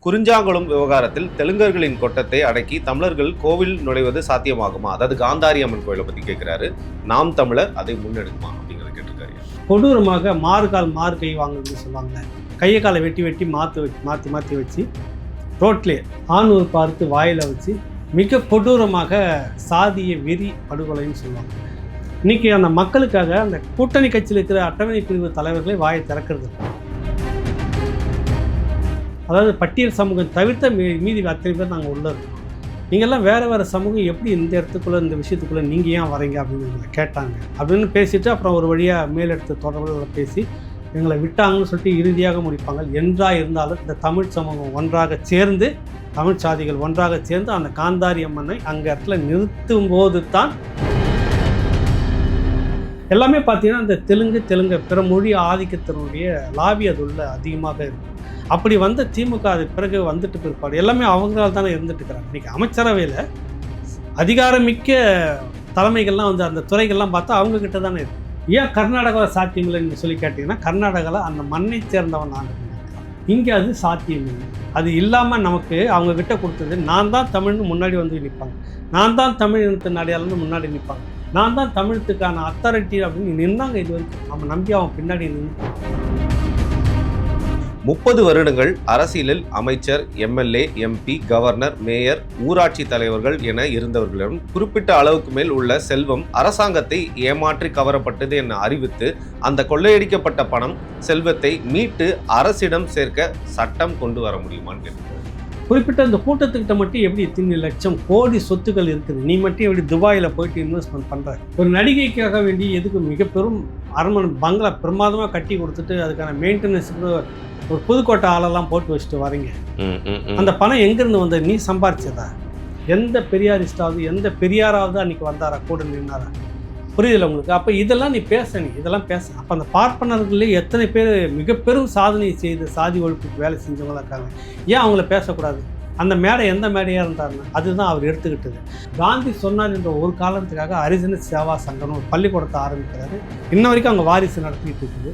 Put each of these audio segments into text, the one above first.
குறிஞ்சாங்குளம் விவகாரத்தில் தெலுங்கர்களின் கொட்டத்தை அடக்கி தமிழர்கள் கோவில் நுழைவது சாத்தியமாகுமா? அதாவது காந்தாரி அம்மன் கோயிலை பத்தி கேட்கிறாரு. நாம் தமிழர் அதை முன்னெடுக்குமா அப்படிங்கிறத கேட்டிருக்காரு. கொடூரமாக மாறு கை வாங்குறதுன்னு சொல்லுவாங்க. கையை காலை வெட்டி மாற்றி வச்சு ரோட்லே ஆணூர் பார்த்து வாயில வச்சு மிக கொடூரமாக சாதிய வெறி படுகொலைன்னு சொல்லுவாங்க. இன்னைக்கு அந்த மக்களுக்காக அந்த கூட்டணி கட்சியில் இருக்கிற அட்டவணை பிரிவு தலைவர்களே வாயை திறக்கிறது. அதாவது பட்டியல் சமூகம் தவிர்த்த மீதி அத்தனை பேர் நாங்கள் உள்ள இருக்கோம். நீங்கள்லாம் வேறு சமூகம் எப்படி இந்த இடத்துக்குள்ளே இந்த விஷயத்துக்குள்ளே நீங்கள் ஏன் வரீங்க அப்படின்னு கேட்டாங்க. அப்படின்னு பேசிவிட்டு அப்புறம் ஒரு வழியாக மேலெடுத்து தொடர்புகளை பேசி எங்களை விட்டாங்கன்னு சொல்லிட்டு இறுதியாக முடிப்பாங்க. என்றாக இருந்தாலும் இந்த தமிழ் சமூகம் ஒன்றாக சேர்ந்து, தமிழ் சாதிகள் ஒன்றாக சேர்ந்து அந்த காந்தாரி அம்மனை அங்கே இடத்துல நிறுத்தும் போது தான் எல்லாமே பார்த்தீங்கன்னா அந்த தெலுங்கு பிற மொழி ஆதிக்கத்தினுடைய லாபி அது உள்ள அதிகமாக இருக்கும். அப்படி வந்த திமுக அது பிறகு வந்துட்டு பிற்பாடு எல்லாமே அவங்களால் தானே இருந்துட்டு இருக்கிறாங்க. இன்றைக்கி அமைச்சரவையில் அதிகாரமிக்க தலைமைகள்லாம் வந்து அந்த துறைகள்லாம் பார்த்தா அவங்கக்கிட்ட தானே இருக்கு. ஏன் கர்நாடகாவில் சாத்தியம் இல்லைன்னு சொல்லி கேட்டிங்கன்னா, கர்நாடகாவில் அந்த மண்ணை சேர்ந்தவன் நான் இருக்கிறான். இங்கே அது சாத்தியம் இல்லை. அது இல்லாமல் நமக்கு அவங்கக்கிட்ட கொடுத்தது நான் தான் தமிழ்னு முன்னாடி வந்து நிற்பாங்க, நான் தான் தமிழ் இனத்தின் அடையாளம்னு முன்னாடி நிற்பாங்க, நான் தான் தமிழத்துக்கான அத்தாரிட்டி அப்படின்னு நின்னாங்க. இது வரைக்கும் நம்ம நம்பி அவன் பின்னாடி நின்று 30 வருடங்கள் அரசியலில் அமைச்சர், எம்எல்ஏ, எம்பி, கவர்னர், மேயர், ஊராட்சி தலைவர்கள் என இருந்தவர்களிடம் குறிப்பிட்ட அளவுக்கு மேல் உள்ள செல்வம் அரசாங்கத்தை ஏமாற்றி கவரப்பட்டது என அறிவித்து அந்த கொள்ளையடிக்கப்பட்ட பணம் செல்வத்தை மீட்டு அரசிடம் சேர்க்க சட்டம் கொண்டு வர முடியுமான்னு கேட்கிறார். குறிப்பிட்ட இந்த கூட்டத்துக்கிட்ட மட்டும் எப்படி இத்தனை லட்சம் கோடி சொத்துக்கள் இருக்குது, நீ மட்டும் எப்படி துபாயில் போயிட்டு இன்வெஸ்ட்மெண்ட் பண்ணுற? ஒரு நடிகைக்காக வேண்டி எதுக்கு மிக பெரும் அரண்மனை பங்களா பிரமாதமாக கட்டி கொடுத்துட்டு அதுக்கான மெயின்டெனன்ஸுக்கு ஒரு புதுக்கோட்டை ஆளெல்லாம் போட்டு வச்சுட்டு வரீங்க. அந்த பணம் எங்கேருந்து வந்தது? நீ சம்பாரிச்சதா? எந்த பெரியாரிஸ்டாவது எந்த பெரியாராவது அன்றைக்கி வந்தாரா, கூட நின்னாரா? புரியுதில்ல உங்களுக்கு? அப்போ இதெல்லாம் நீ இதெல்லாம் பேச. அப்போ அந்த பார்ப்பனர்களே எத்தனை பேர் மிக பெரும் சாதனை செய்து சாதி ஒழிப்புக்கு வேலை செஞ்சவங்களா இருக்காங்க. ஏன் அவங்கள பேசக்கூடாது? அந்த மேடை எந்த மேடையாக இருந்தாருன்னா அதுதான் அவர் எடுத்துக்கிட்டது. காந்தி சொன்னார் என்ற ஒரு காலத்துக்காக ஹரிஜன சேவா சங்கம்னு ஒரு பள்ளிக்கூடத்தை ஆரம்பிக்கிறாரு. இன்ன வரைக்கும் அவங்க வாரிசு நடத்திட்டு இருக்குது.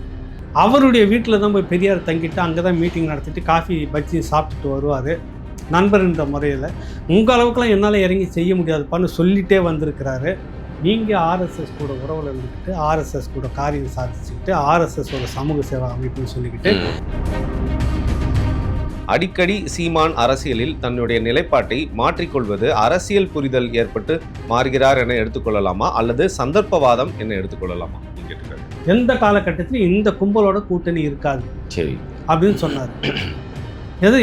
அவருடைய வீட்டில் தான் போய் பெரியார் தங்கிட்டு அங்கே தான் மீட்டிங் நடத்திட்டு காஃபி பஜ்ஜி சாப்பிட்டுட்டு வருவார் நண்பர் என்ற முறையில். உங்கள் அளவுக்குலாம் என்னால் இறங்கி செய்ய முடியாதுப்பான்னு சொல்லிகிட்டே வந்திருக்கிறாரு. நீங்கள் ஆர்எஸ்எஸ் கூட உறவில் இருந்துக்கிட்டு, ஆர்எஸ்எஸ் கூட காரியம் சாதிச்சுக்கிட்டு, ஆர்எஸ்எஸோட சமூக சேவா அமைப்புன்னு சொல்லிக்கிட்டு அடிக்கடி சீமான் அரசியலில் தன்னுடைய நிலைப்பாட்டை மாற்றிக்கொள்வது அரசியல் புரிதல் ஏற்பட்டு மாறுகிறார் என எடுத்துக்கொள்ளலாமா, அல்லது சந்தர்ப்பவாதம் என எடுத்துக்கொள்ளலாமா? எந்த காலகட்டத்திலும் இந்த கும்பலோட கூட்டணி இருக்காது சரி அப்படின்னு சொன்னார்.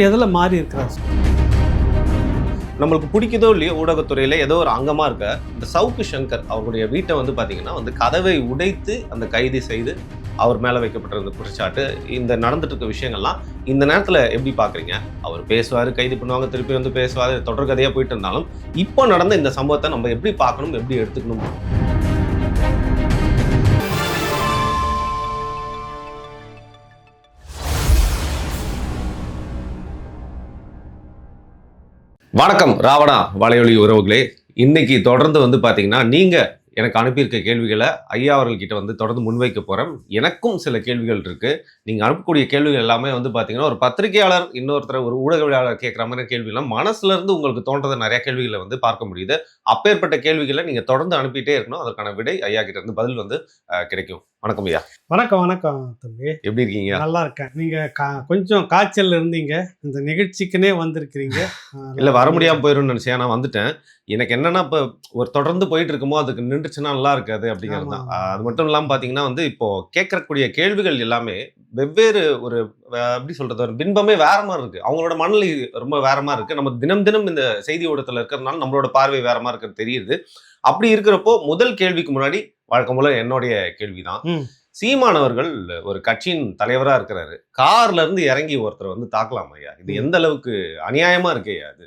எதில் மாறி இருக்கிறார்? நம்மளுக்கு பிடிக்குதோ இல்லையோ ஊடகத்துறையில் ஏதோ ஒரு அங்கமாக இருக்க இந்த சவுக்கு சங்கர் அவருடைய வீட்டை வந்து பார்த்தீங்கன்னா வந்து கதவை உடைத்து அந்த கைது செய்து அவர் மேலே வைக்கப்பட்டிருந்த குற்றச்சாட்டு, இந்த நடந்துட்டு இருக்க விஷயங்கள்லாம் இந்த நேரத்தில் எப்படி பார்க்குறீங்க? அவர் பேசுவார், கைது பண்ணுவாங்க, திருப்பி வந்து பேசுவார், தொடர்கதையாக போயிட்டு இருந்தாலும் இப்போ நடந்த இந்த சம்பவத்தை நம்ம எப்படி பார்க்கணும், எப்படி எடுத்துக்கணும்? வணக்கம் ராவணா வலையொலி உறவுகளே. இன்னைக்கு தொடர்ந்து வந்து பார்த்தீங்கன்னா நீங்கள் எனக்கு அனுப்பியிருக்க கேள்விகளை ஐயா அவர்கள்கிட்ட வந்து தொடர்ந்து முன்வைக்க போகிறேன். எனக்கும் சில கேள்விகள் இருக்குது. நீங்கள் அனுப்பக்கூடிய கேள்விகள் எல்லாமே வந்து பார்த்தீங்கன்னா ஒரு பத்திரிகையாளர் இன்னொருத்தர் ஒரு ஊடகவியலாளர் கேட்குற மாதிரி கேள்விகள்லாம் மனசுலேருந்து உங்களுக்கு தோன்றத நிறைய கேள்விகளை வந்து பார்க்க முடியுது. அப்பேற்பட்ட கேள்விகளை நீங்கள் தொடர்ந்து அனுப்பிட்டே இருக்கணும். அதற்கான விடை ஐயா கிட்ட இருந்து பதில் வந்து கிடைக்கும். வணக்கம் ஐயா. வணக்கம் தம்பி. எப்படி இருக்கீங்க? நல்லா இருக்கேன். நீங்கள் கொஞ்சம் காய்ச்சல் இருந்தீங்க, இந்த நிகழ்ச்சிக்குனே வந்திருக்கிறீங்க. இல்லை வர முடியாமல் போயிடும்னு நினச்சேன். நான் வந்துட்டேன். எனக்கு என்னன்னா இப்போ ஒரு தொடர்ந்து போயிட்டு இருக்குமோ அதுக்கு நின்றுச்சுன்னா நல்லா இருக்காது அப்படிங்கிறது தான். அது மட்டும் இல்லாமல் பார்த்தீங்கன்னா வந்து இப்போ கேட்கக்கூடிய கேள்விகள் எல்லாமே வெவ்வேறு ஒரு எப்படி சொல்றது, ஒரு பின்பமே வேற மாதிரி இருக்கு. அவங்களோட மனநிலை ரொம்ப வேற மாதிரி இருக்கு. நம்ம தினம் இந்த செய்தி ஊடகத்தில் இருக்கிறதுனால நம்மளோட பார்வை வேற மாதிரி இருக்கிறது தெரியுது. அப்படி இருக்கிறப்போ முதல் கேள்விக்கு முன்னாடி வழக்கம் போல என்னுடைய கேள்விதான். சீமானவர்கள் ஒரு கட்சியின் தலைவரா இருக்கிறாரு, கார்ல இருந்து இறங்கி ஒருத்தர் வந்து தாக்கலாம் ஐயா, இது எந்த அளவுக்கு அநியாயமா இருக்கு ஐயா? அது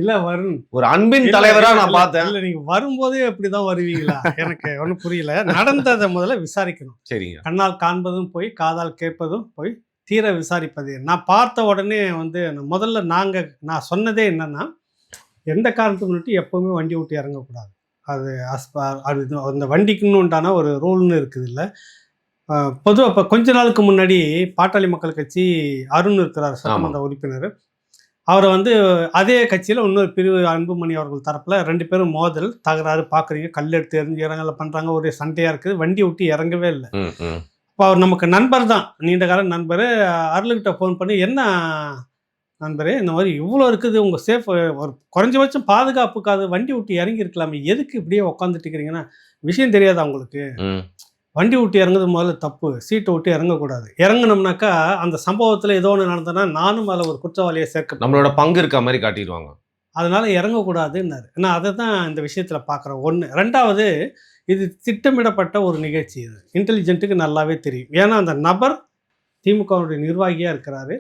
இல்ல வருண், ஒரு அன்பின் தலைவரா நான் பார்த்தேன். இல்ல நீங்க வரும்போதே அப்படிதான் வருவீங்களா? எனக்கு ஒன்றும் புரியல. நடந்ததை முதல்ல விசாரிக்கணும். சரிங்க. கண்ணால் காண்பதும் போய், காதால் கேட்பதும் போய், தீர விசாரிப்பது. நான் பார்த்த உடனே வந்து முதல்ல நான் சொன்னதே என்னன்னா, எந்த காரணத்துக்கு முன்னாடி எப்பவுமே வண்டி விட்டு இறங்கக்கூடாது. அது அந்த வண்டிக்குன்னு உண்டான ஒரு ரூல்னு இருக்குது. இல்லை பொதுவாக இப்போ கொஞ்ச நாளுக்கு முன்னாடி பாட்டாளி மக்கள் கட்சி அருண் இருக்கிறார், சட்டமன்ற உறுப்பினர், அவரை வந்து அதே கட்சியில் இன்னொரு பிரிவு அன்புமணி அவர்கள் தரப்பில் 2 பேரும் மோதல் தகராறு பார்க்குறீங்க, கல் எடுத்து எறிஞ்சு இறங்கல பண்ணுறாங்க, ஒரே சண்டையாக இருக்குது, வண்டி விட்டு இறங்கவே இல்லை. இப்போ அவர் நமக்கு நண்பர் தான், நீண்ட கால நண்பர். அருள்கிட்ட ஃபோன் பண்ணி, என்ன நண்பரே இந்த மாதிரி இவ்வளோ இருக்குது, உங்கள் சேஃப் ஒரு குறைஞ்சபட்சம் பாதுகாப்புக்காக வண்டி விட்டு இறங்கி இருக்கலாமே, எதுக்கு இப்படியே உட்காந்துட்டு இருக்கிறீங்கன்னா, விஷயம் தெரியாதா உங்களுக்கு, வண்டி விட்டு இறங்குறது முதல்ல தப்பு, சீட்டை விட்டு இறங்கக்கூடாது, இறங்கினோம்னாக்கா அந்த சம்பவத்தில் ஏதோ ஒன்று நடந்ததுன்னா நானும் அதில் ஒரு குற்றவாளியை சேர்க்க, நம்மளோட பங்கு இருக்க மாதிரி காட்டிடுவாங்க, அதனால இறங்கக்கூடாதுன்னாரு. நான் அதை தான் இந்த விஷயத்தில் பார்க்குறேன். ஒன்று. 2வது, இது திட்டமிடப்பட்ட ஒரு நிகழ்ச்சி. இது இன்டெலிஜென்ட்டுக்கு நல்லாவே தெரியும். ஏன்னா அந்த நபர் திமுகவுடைய நிர்வாகியாக இருக்கிறாரு,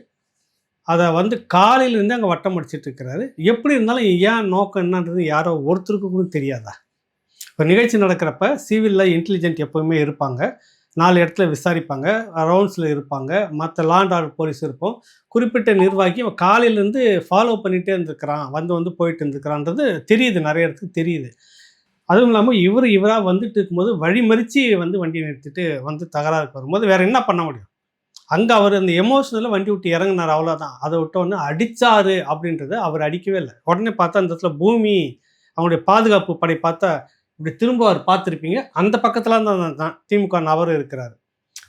அதை வந்து காலையிலேருந்து அங்கே வட்டம் அடிச்சிட்டு இருக்கிறாரு. எப்படி இருந்தாலும் ஏன் நோக்கம் என்னன்றது யாரோ ஒருத்தருக்கு கூட தெரியாதா? இப்போ நிகழ்ச்சி நடக்கிறப்ப சிவிலில் இன்டெலிஜென்ட் எப்போவுமே இருப்பாங்க, 4 இடத்துல விசாரிப்பாங்க, ரவுண்ட்ஸில் இருப்பாங்க, மற்ற லா அண்ட் ஆர்டர் போலீஸ் இருப்போம். குறிப்பிட்ட நிர்வாகி காலையிலேருந்து ஃபாலோ பண்ணிகிட்டே இருந்துருக்கிறான், வந்து போயிட்டு இருந்துக்கிறான்றது தெரியுது, நிறைய இடத்துக்கு தெரியுது. அதுவும் இல்லாமல் இவராக வந்துட்டு இருக்கும்போது வழிமறித்து வந்து வண்டியை நிறுத்திட்டு வந்து தகராறுக்கு வரும்போது வேறு என்ன பண்ண முடியும்? அங்கே அவர் அந்த எமோஷனலில் வண்டி விட்டு இறங்கினார், அவ்வளோதான். அதை விட்ட ஒன்று அடித்தார் அப்படின்றது அவர் அடிக்கவே இல்லை. உடனே பார்த்தா அந்த இடத்துல பூமி அவங்களுடைய பாதுகாப்பு படை பார்த்தா இப்படி திரும்ப அவர் பார்த்துருப்பீங்க, அந்த பக்கத்தில் தான் திமுக நபர் இருக்கிறார்.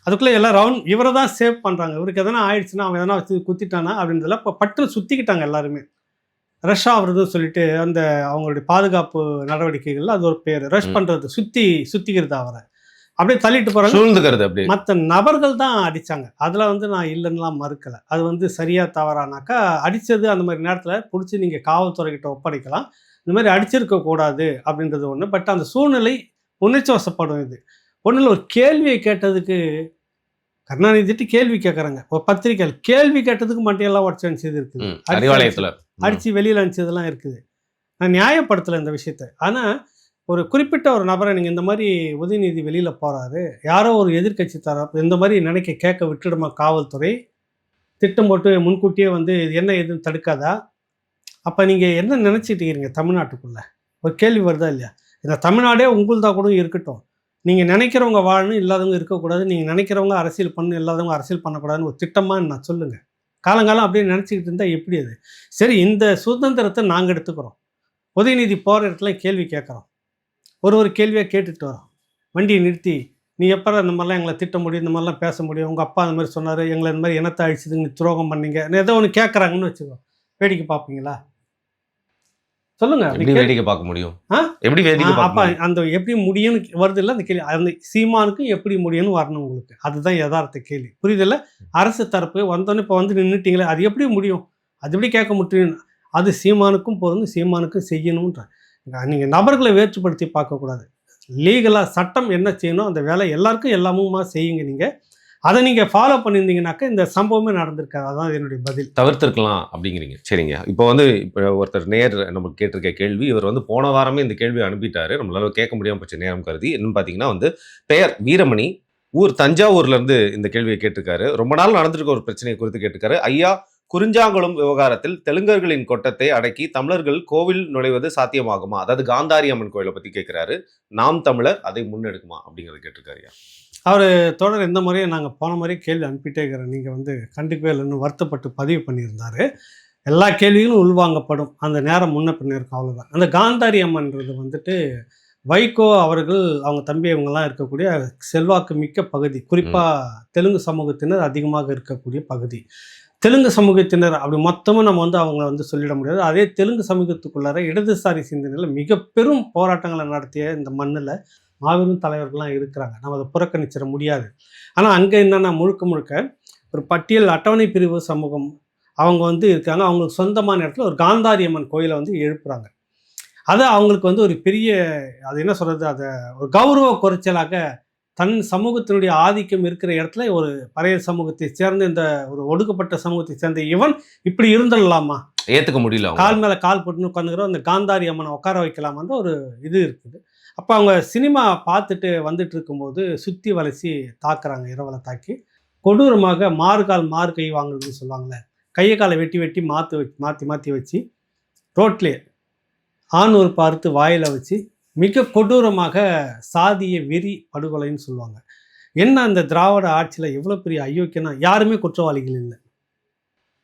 அதுக்குள்ளே எல்லாம் ரவுண்ட் இவரை தான் சேவ் பண்ணுறாங்க. இவருக்கு எதனா ஆயிடுச்சுன்னா, அவன் எதனா வச்சு குத்திட்டானா அப்படின்றதுல இப்போ பட்டு சுற்றிக்கிட்டாங்க எல்லாருமே. ரஷ் ஆகுறதுன்னு சொல்லிட்டு அந்த அவங்களுடைய பாதுகாப்பு நடவடிக்கைகளில் அது ஒரு பேர், ரஷ் பண்ணுறது, சுற்றிக்கிறது, அவரை அப்படியே தள்ளிட்டு போகிறாங்க, சூழ்ந்துக்கிறது. அப்படி மற்ற நபர்கள் தான் அடித்தாங்க. அதில் வந்து நான் இல்லைன்னுலாம் மறுக்கலை. அது வந்து சரியாக தவறானாக்கா, அடித்தது அந்த மாதிரி நேரத்தில் பிடிச்சி நீங்கள் காவல்துறைக்கிட்ட ஒப்படைக்கலாம், இந்த மாதிரி அடிச்சிருக்கக்கூடாது அப்படின்றது ஒன்று. பட் அந்த சூழ்நிலை உணர்ச்சி வசப்படும். இது ஒன்றில் ஒரு கேள்வியை கேட்டதுக்கு கருணாநிதிட்டு கேள்வி கேட்குறாங்க, ஒரு பத்திரிக்கை கேள்வி கேட்டதுக்கு மட்டையெல்லாம் உடச்சி அனுப்பிச்சது இருக்குது, அடித்து வெளியில் அனுப்பிச்சதெல்லாம் இருக்குது. நான் நியாயப்படுத்தலை இந்த விஷயத்தை. ஆனால் ஒரு குறிப்பிட்ட ஒரு நபரை நீங்கள் இந்த மாதிரி உதயநிதி வெளியில் போகிறாரு, யாரோ ஒரு எதிர்கட்சி தரப்பு இந்த மாதிரி கேட்க விட்டுடுமா காவல்துறை, திட்டம் போட்டு முன்கூட்டியே வந்து இது என்ன எதுன்னு தடுக்காதா? அப்போ நீங்கள் என்ன நினச்சிட்டு இருக்கீங்க தமிழ்நாட்டுக்குள்ளே? ஒரு கேள்வி வருதா இல்லையா? இந்த தமிழ்நாடே உங்களுதா கூட இருக்கட்டும், நீங்கள் நினைக்கிறவங்க வாழணும், இல்லாதவங்க இருக்கக்கூடாது, நீங்கள் நினைக்கிறவங்க அரசியல் பண்ணணும், இல்லாதவங்க அரசியல் பண்ணக்கூடாதுன்னு ஒரு திட்டமாக நான் சொல்லுங்கள். காலங்காலம் அப்படியே நினச்சிக்கிட்டு இருந்தால் எப்படி அது சரி? இந்த சுதந்திரத்தை நாங்கள் எடுத்துக்கிறோம், உதயநிதி போகிற இடத்துல கேள்வி கேட்குறோம், ஒரு கேள்வியாக கேட்டுட்டு வரோம், வண்டியை நிறுத்தி நீ எப்போ இந்த மாதிரிலாம் எங்களை திட்ட முடியும், இந்த மாதிரிலாம் பேச முடியும், உங்கள் அப்பா அந்த மாதிரி சொன்னார், எங்களை இந்த மாதிரி இனத்தை அழிச்சதுங்க, துரோகம் பண்ணீங்க, ஏதோ ஒன்று கேட்குறாங்கன்னு வச்சுக்கோ, வேடிக்கை பார்ப்பீங்களா? சொல்லுங்க. எப்படி வேடிக்கை பார்க்க முடியும்? எப்படி வேடிக்கை அப்ப அந்த எப்படி முடியும்னு வருது இல்லை அந்த கேள்வி, அந்த சீமானுக்கும் எப்படி முடியும்னு வரணும் உங்களுக்கு. அதுதான் யதார்த்த கேள்வி, புரியுதில்ல? அரசு தரப்பு வந்தோன்னே இப்போ வந்து நின்றுட்டீங்களே, அது எப்படி முடியும், அது எப்படி கேட்க முடியும்? அது சீமானுக்கும் பொருந்து, சீமானுக்கும் செய்யணுன்ற. நீங்கள் நபர்களை வேற்றுப்படுத்தி பார்க்கக்கூடாது. லீகலாக சட்டம் என்ன செய்யணும் அந்த வேலை எல்லாருக்கும் எல்லாமுமா செய்யுங்க. நீங்கள் அதை நீங்கள் ஃபாலோ பண்ணியிருந்தீங்கன்னாக்கா இந்த சம்பவமே நடந்திருக்காது. அதான் என்னுடைய பதில். தவிர்த்திருக்கலாம் அப்படிங்கிறீங்க. சரிங்க. இப்போ ஒருத்தர் நமக்கு கேட்டிருக்க கேள்வி, இவர் போன வாரமே இந்த கேள்வியை அனுப்பிட்டாரு, நம்மளால கேட்க முடியாமல் போச்சு நேரம் கருதி. என்னன்னு பார்த்தீங்கன்னா பெயர் வீரமணி, ஊர் தஞ்சாவூர்லேருந்து இந்த கேள்வியை கேட்டிருக்காரு. ரொம்ப நாள் நடந்திருக்க ஒரு பிரச்சனையை குறித்து கேட்டிருக்காரு. ஐயா, குறிஞ்சாங்குளம் விவகாரத்தில் தெலுங்கர்களின் கொட்டத்தை அடக்கி தமிழர்கள் கோவில் நுழைவது சாத்தியமாகுமா? அதாவது காந்தாரி அம்மன் கோயிலை பற்றி கேட்குறாரு. நாம் தமிழர் அதை முன்னெடுக்குமா அப்படிங்கிறத கேட்டிருக்காரு. அவர் தொடர் எந்த முறையும் நாங்கள் போன முறையே கேள்வி அனுப்பிட்டே இருக்கிறோம், நீங்கள் கண்டுக்கவே இல்லைன்னு வருத்தப்பட்டு பதிவு பண்ணியிருந்தார். எல்லா கேள்விகளும் உள்வாங்கப்படும், அந்த நேரம் முன்ன பின்ன இருக்கும், அவ்வளோதான். அந்த காந்தாரி அம்மன்றது வைகோ அவர்கள் அவங்க தம்பி இவங்கெல்லாம் இருக்கக்கூடிய செல்வாக்கு மிக்க பகுதி, குறிப்பாக தெலுங்கு சமூகத்தினர் அதிகமாக இருக்கக்கூடிய பகுதி. தெலுங்கு சமூகத்தினர் அப்படி மொத்தமும் நம்ம அவங்க சொல்லிட முடியாது. அதே தெலுங்கு சமூகத்துக்குள்ளார இடதுசாரி சிந்தனையில் மிக பெரும் போராட்டங்களை நடத்திய இந்த மண்ணில் மாபெரும் தலைவர்கள்லாம் இருக்கிறாங்க, நம்ம அதை புறக்கணிச்சிட முடியாது. ஆனால் அங்கே என்னென்னா முழுக்க ஒரு பட்டியல் அட்டவணை பிரிவு சமூகம் அவங்க இருக்காங்க. அவங்களுக்கு சொந்தமான இடத்துல ஒரு காந்தாரி அம்மன் கோயிலை எழுப்புறாங்க. அதை அவங்களுக்கு ஒரு பெரிய, அது என்ன சொல்கிறது, அதை ஒரு கௌரவ குறைச்சலாக தன் சமூகத்தினுடைய ஆதிக்கம் இருக்கிற இடத்துல ஒரு பழைய சமூகத்தை சேர்ந்த இந்த ஒரு ஒடுக்கப்பட்ட சமூகத்தை சேர்ந்த இவன் இப்படி இருந்துடலாமா, ஏற்றுக்க முடியல, கால் மேலே கால் போட்டுன்னு உட்காந்துக்கிறோம், அந்த காந்தாரி அம்மனை உட்கார வைக்கலாமான்ற ஒரு இது இருக்குது. அப்போ அவங்க சினிமா பார்த்துட்டு வந்துட்டு இருக்கும்போது சுற்றி வளைச்சி தாக்குறாங்க, இரவலை தாக்கி கொடூரமாக மாறு கை வாங்குறதுன்னு சொல்லுவாங்களே, கையை காலை வெட்டி மாற்றி வச்சு ரோட்லேயே ஆணூர் பார்த்து வாயில் வச்சு மிக கொடூரமாக சாதிய வெறி படுகொலைன்னு சொல்லுவாங்க. என்ன அந்த திராவிட ஆட்சியில் எவ்வளோ பெரிய அயோக்கியனா, யாருமே குற்றவாளிகள் இல்லை.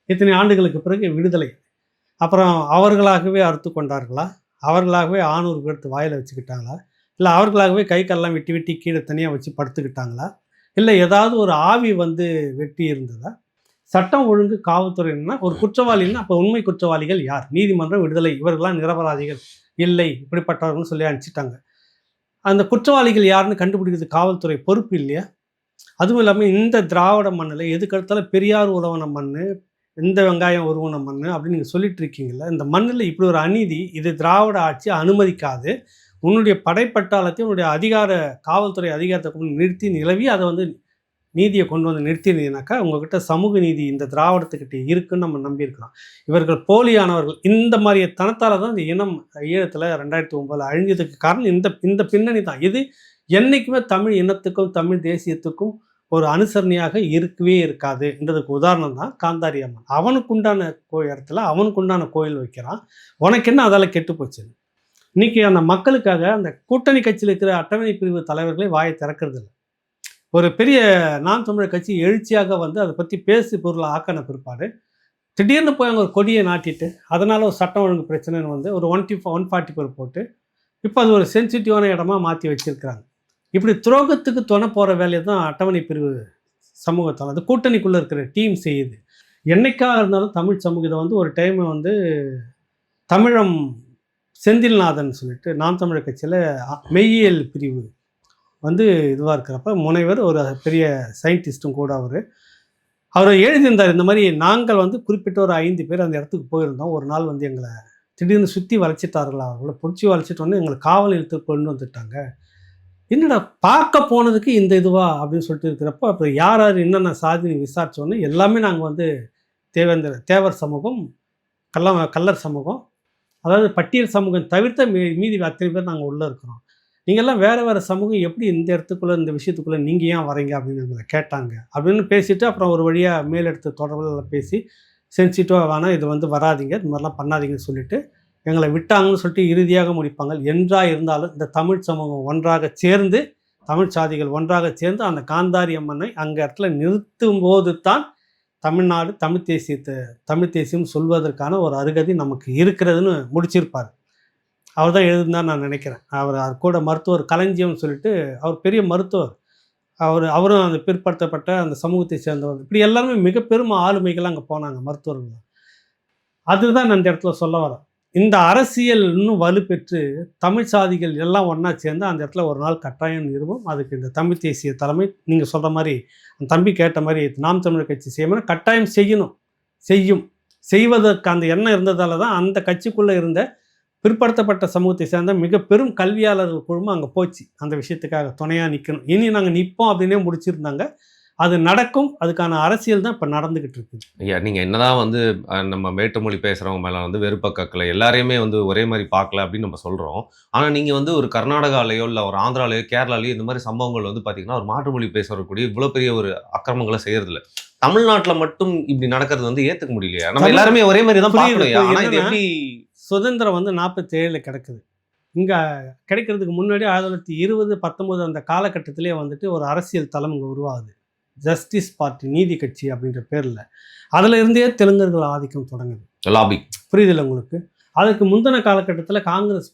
இத்தனை ஆண்டுகளுக்கு பிறகு விடுதலை, அப்புறம் அவர்களாகவே அறுத்து கொண்டார்களா, அவர்களாகவே 600 பேர்த்து வாயில் வச்சுக்கிட்டாங்களா, இல்லை அவர்களாகவே கை காலெல்லாம் வெட்டி வெட்டி கீழே தனியாக வச்சு படுத்துக்கிட்டாங்களா, இல்லை ஏதாவது ஒரு ஆவி வந்து வெட்டி இருந்ததா? சட்டம் ஒழுங்கு காவல்துறைன்னா ஒரு குற்றவாளின்னா அப்போ உண்மை குற்றவாளிகள் யார்? நீதிமன்றம் விடுதலை, இவர்களாம் நிரபராதிகள் இல்லை இப்படிப்பட்டவர்கள்னு சொல்லி அனுப்பிச்சிட்டாங்க. அந்த குற்றவாளிகள் யாருன்னு கண்டுபிடிக்கிறது காவல்துறை பொறுப்பு இல்லையா? அதுவும் இல்லாமல் இந்த திராவிட மண்ணில் எதுக்கெடுத்தாலும் பெரியார் உழவன மண், இந்த வெங்காயம் உருவன மண் அப்படின்னு நீங்கள் சொல்லிட்டு இருக்கீங்களா? இந்த மண்ணில் இப்படி ஒரு அநீதி இது திராவிட ஆட்சி அனுமதிக்காது. உன்னுடைய படைப்பட்டாளத்தையும் உன்னுடைய காவல்துறை அதிகாரத்தை கொண்டு நிறுத்தி நிலவி அதை வந்து நீதியை கொண்டு வந்து நிறுத்தினீங்கனாக்கா உங்ககிட்ட சமூக நீதி இந்த திராவிடத்துக்கிட்ட இருக்குன்னு நம்ம நம்பியிருக்கிறோம். இவர்கள் போலியானவர்கள். இந்த மாதிரி தனத்தால் தான் இந்த இனம் ஈழத்தில் 2009 அழிஞ்சதுக்கு காரணம் இந்த பின்னணி தான். இது என்றைக்குமே தமிழ் இனத்துக்கும் தமிழ் தேசியத்துக்கும் ஒரு அனுசரணையாக இருக்கவே இருக்காதுன்றதுக்கு உதாரணம் தான் காந்தாரி அம்மன். அவனுக்குண்டான இடத்துல அவனுக்குண்டான கோயில் வைக்கிறான். உனக்கு என்ன அதால் கெட்டு போச்சு? இன்னைக்கு அந்த மக்களுக்காக அந்த கூட்டணி கட்சியில் இருக்கிற அட்டவணை பிரிவு தலைவர்களே வாயை திறக்கிறது இல்லை. ஒரு பெரிய நாம் தமிழர் கட்சி எழுச்சியாக வந்து அதை பற்றி பேசி பொருளை ஆக்கின பிற்பாடு திடீர்னு போய் அங்கே ஒரு கொடியை நாட்டிட்டு அதனால் ஒரு சட்டம் ஒழுங்கு பிரச்சனைன்னு வந்து ஒரு 144 போட்டு இப்போ அது ஒரு சென்சிட்டிவான இடமா மாற்றி வச்சுருக்கிறாங்க. இப்படி துரோகத்துக்கு துணை போகிற வேலையை தான் அட்டவணை பிரிவு சமூகத்தால் அது கூட்டணிக்குள்ளே இருக்கிற டீம் செய்யுது. என்னைக்காக இருந்தாலும் தமிழ் சமூகத்தை வந்து ஒரு டைம் வந்து தமிழம் செந்தில்நாதன் சொல்லிட்டு நாம் தமிழர் கட்சியில் மெய்யியல் பிரிவு வந்து இதுவாக இருக்கிறப்ப முனைவர் ஒரு பெரிய சயின்டிஸ்ட்டும் கூட அவர் எழுதியிருந்தார். இந்த மாதிரி நாங்கள் வந்து குறிப்பிட்ட ஒரு 5 பேர் அந்த இடத்துக்கு போயிருந்தோம். ஒரு நாள் வந்து எங்களை திடீர்னு சுற்றி வளைச்சிட்டார்களா, அவங்கள பிடிச்சி வளைச்சிட்டோன்னு எங்களை காவல் நிலையத்து கொண்டு வந்துட்டாங்க. என்னடா பார்க்க போனதுக்கு இந்த இதுவா அப்படின்னு சொல்லிட்டு இருக்கிறப்ப அப்புறம் யார் யார் என்னென்ன சாதின்னு விசாரித்தோன்னே எல்லாமே நாங்கள் வந்து தேவர் சமூகம், கல்லர் சமூகம், அதாவது பட்டியல் சமூகம் தவிர்த்த மீதி அத்தனை பேர் நாங்கள் உள்ளே இருக்கிறோம். நீங்கள்லாம் வேறு வேறு சமூகம் எப்படி இந்த இடத்துக்குள்ளே இந்த விஷயத்துக்குள்ளே நீங்கள் ஏன் வரீங்க அப்படின்னு எங்களை கேட்டாங்க அப்படின்னு பேசிவிட்டு அப்புறம் ஒரு வழியாக மேலெடுத்து தொடர்பில் பேசி சென்சிட்டிவாக வேணால் இது வந்து வராதிங்க, இது மாதிரிலாம் பண்ணாதீங்கன்னு சொல்லிவிட்டு எங்களை விட்டாங்கன்னு சொல்லிட்டு இறுதியாக முடிப்பாங்க. என்றாக இருந்தாலும் இந்த தமிழ் சமூகம் ஒன்றாக சேர்ந்து, தமிழ் சாதிகள் ஒன்றாக சேர்ந்து அந்த காந்தாரி அம்மனை அங்கே இடத்துல நிறுத்தும் போது தான் தமிழ்நாடு தமிழ் தேசியம் சொல்வதற்கான ஒரு அருகதி நமக்கு இருக்கிறதுன்னு முடிச்சிருப்பார். அவர் தான் எழுதுனார் நான் நினைக்கிறேன். அவர் கூட மருத்துவர் களஞ்சியம்னு சொல்லிட்டு அவர் பெரிய மருத்துவர். அவரும் அந்த பிற்படுத்தப்பட்ட அந்த சமூகத்தை சேர்ந்தவர். இப்படி எல்லாருமே மிக பெரும் ஆளுமைகள் அங்கே போனாங்க மருத்துவர்கள். அதுதான் நான் இந்த இடத்துல சொல்ல வரேன். இந்த அரசியல் இன்னும் வலுப்பெற்று தமிழ் சாதிகள் எல்லாம் ஒன்றா சேர்ந்து அந்த இடத்துல ஒரு நாள் கட்டாயம் நிறுவும். அதுக்கு இந்த தமிழ் தேசிய தலைமை நீங்கள் சொல்கிற மாதிரி அந்த தம்பி கேட்ட மாதிரி நாம் தமிழர் கட்சி செய்யணும், கட்டாயம் செய்வதற்கு அந்த எண்ணம் இருந்ததால தான் அந்த கட்சிக்குள்ளே இருந்த பிற்படுத்தப்பட்ட சமூகத்தை சேர்ந்த மிக பெரும் கல்வியாளர்கள் குழுமம் அங்கே போச்சு. அந்த விஷயத்துக்காக துணையாக நிற்கணும், இனி நாங்கள் நிற்போம் அப்படின்னே முடிச்சிருந்தாங்க. அது நடக்கும். அதுக்கான அரசியல் தான் இப்போ நடந்துக்கிட்டு இருக்குது. ஐயா, நீங்கள் என்னதான் வந்து நம்ம வேற்றுமொழி பேசுகிறவங்க மேலே வந்து வெறுப்பக்கலை எல்லாரையுமே வந்து ஒரே மாதிரி பார்க்கல அப்படின்னு நம்ம சொல்கிறோம். ஆனால் நீங்கள் வந்து ஒரு கர்நாடகாலேயோ இல்லை ஒரு ஆந்திராலேயோ கேரளாலேயோ இந்த மாதிரி சம்பவங்கள் வந்து பார்த்தீங்கன்னா ஒரு மாற்றுமொழி பேசுறக்கூடிய இவ்வளோ பெரிய ஒரு அக்கிரமங்களை செய்யறதில்ல. தமிழ்நாட்டில் மட்டும் இப்படி நடக்கிறது வந்து ஏற்றுக்க முடியலையா? நம்ம எல்லாருமே ஒரே மாதிரி தான் பார்க்கலையா? ஆனால் இது எப்படி சுதந்திரம் வந்து 47 கிடைக்குது. இங்கே கிடைக்கிறதுக்கு முன்னாடி 1920, 19 அந்த காலகட்டத்திலே வந்துட்டு ஒரு அரசியல் தளம் இங்கே உருவாகுது. ஜஸ்டிஸ் பார்ட்டி, நீதி கட்சி அப்படின்ற பேரில். அதில் இருந்தே தெலுங்கர்கள் ஆதிக்கம் தொடங்குது. லாபி புரியுதில்லை உங்களுக்கு? அதுக்கு முந்தின காலகட்டத்தில் காங்கிரஸ்